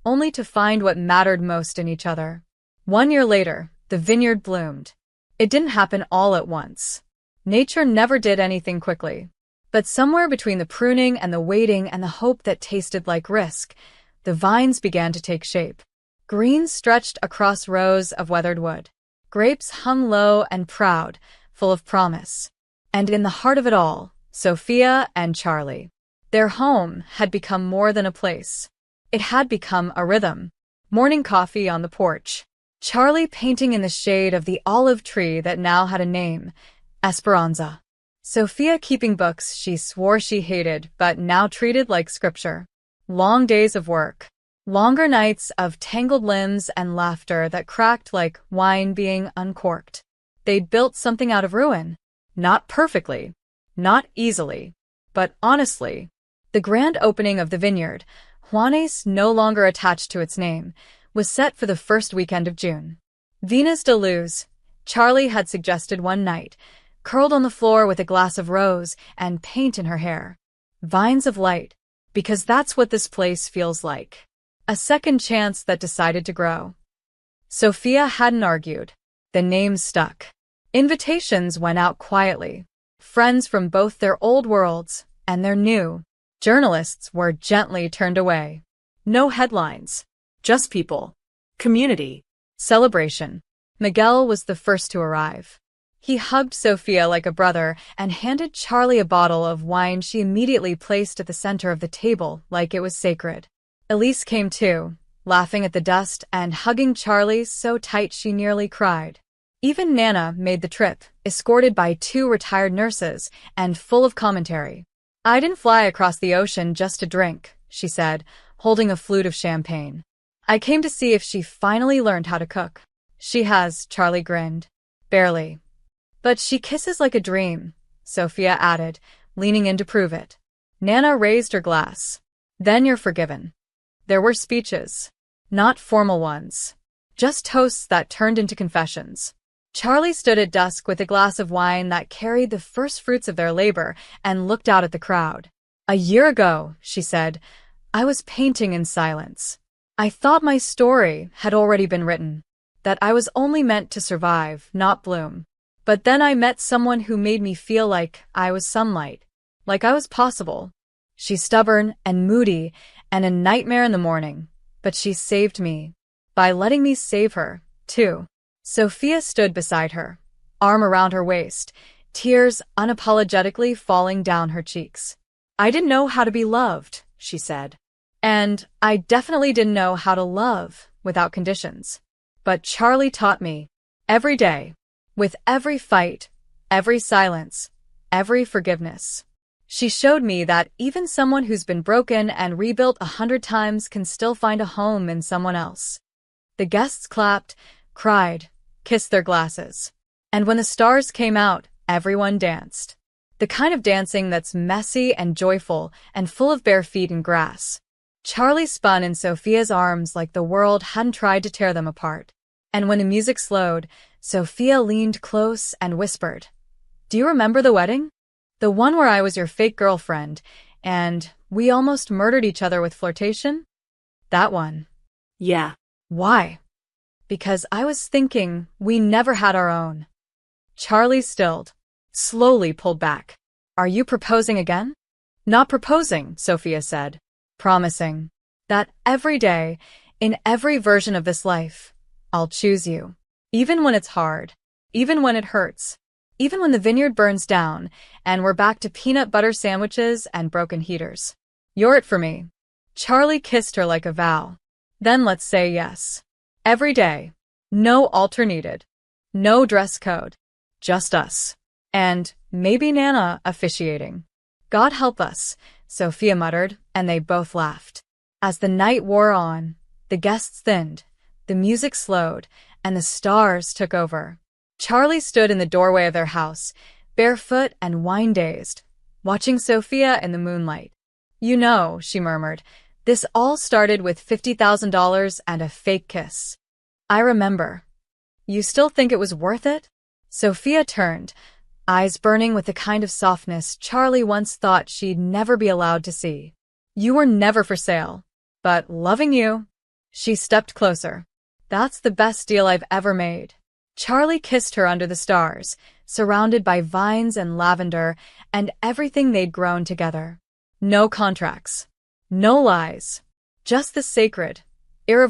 only to find what mattered most in each other. 1 year later, the vineyard bloomed. It didn't happen all at once. Nature never did anything quickly. But somewhere between the pruning and the waiting and the hope that tasted like risk, the vines began to take shape. Green stretched across rows of weathered wood. Grapes hung low and proud, full of promise. And in the heart of it all, Sophia and Charlie. Their home had become more than a place. It had become a rhythm. Morning coffee on the porch. Charlie painting in the shade of the olive tree that now had a name, Esperanza. Sophia keeping books she swore she hated but now treated like scripture. Long days of work. Longer nights of tangled limbs and laughter that cracked like wine being uncorked. They'd built something out of ruin. Not perfectly. Not easily. But honestly. The grand opening of the vineyard, Juanes no longer attached to its name, was set for the first weekend of June. Venus de Luz, Charlie had suggested one night, curled on the floor with a glass of rose and paint in her hair. Vines of light, because that's what this place feels like. A second chance that decided to grow. Sophia hadn't argued. The name stuck. Invitations went out quietly. Friends from both their old worlds and their new. Journalists were gently turned away. No headlines. Just people. Community. Celebration. Miguel was the first to arrive. He hugged Sophia like a brother and handed Charlie a bottle of wine she immediately placed at the center of the table like it was sacred. Elise came too, laughing at the dust and hugging Charlie so tight she nearly cried. Even Nana made the trip, escorted by 2 retired nurses and full of commentary. "I didn't fly across the ocean just to drink," she said, holding a flute of champagne. "I came to see if she finally learned how to cook." "She has," Charlie grinned. "Barely. But she kisses like a dream," Sophia added, leaning in to prove it. Nana raised her glass. "Then you're forgiven." There were speeches. Not formal ones. Just toasts that turned into confessions. Charlie stood at dusk with a glass of wine that carried the first fruits of their labor and looked out at the crowd. "A year ago," she said, "I was painting in silence. I thought my story had already been written, that I was only meant to survive, not bloom. But then I met someone who made me feel like I was sunlight, like I was possible. She's stubborn and moody and a nightmare in the morning, but she saved me. By letting me save her, too." Sophia stood beside her, arm around her waist, tears unapologetically falling down her cheeks. "I didn't know how to be loved," she said. "And I definitely didn't know how to love without conditions. But Charlie taught me, every day, with every fight, every silence, every forgiveness. She showed me that even someone who's been broken and rebuilt 100 times can still find a home in someone else." The guests clapped, cried, kissed their glasses. And when the stars came out, everyone danced. The kind of dancing that's messy and joyful and full of bare feet and grass. Charlie spun in Sophia's arms like the world hadn't tried to tear them apart. And when the music slowed, Sophia leaned close and whispered, "Do you remember the wedding? The one where I was your fake girlfriend, and we almost murdered each other with flirtation?" That one. Yeah. Why? Because I was thinking we never had our own. Charlie stilled, slowly pulled back. "Are you proposing again?" "Not proposing," Sophia said. "Promising that every day, in every version of this life, I'll choose you. Even when it's hard. Even when it hurts. Even when the vineyard burns down, and we're back to peanut butter sandwiches and broken heaters. You're it for me." Charlie kissed her like a vow. "Then let's say yes. Every day. No altar needed. No dress code. Just us. And maybe Nana officiating." "God help us," Sophia muttered, and they both laughed. As the night wore on, the guests thinned, the music slowed, and the stars took over. Charlie stood in the doorway of their house, barefoot and wine-dazed, watching Sophia in the moonlight. "You know," she murmured, "this all started with $50,000 and a fake kiss." "I remember." "You still think it was worth it?" Sophia turned, eyes burning with the kind of softness Charlie once thought she'd never be allowed to see. "You were never for sale. But loving you." She stepped closer. "That's the best deal I've ever made." Charlie kissed her under the stars, surrounded by vines and lavender and everything they'd grown together. No contracts. No lies. Just the sacred, irrevocable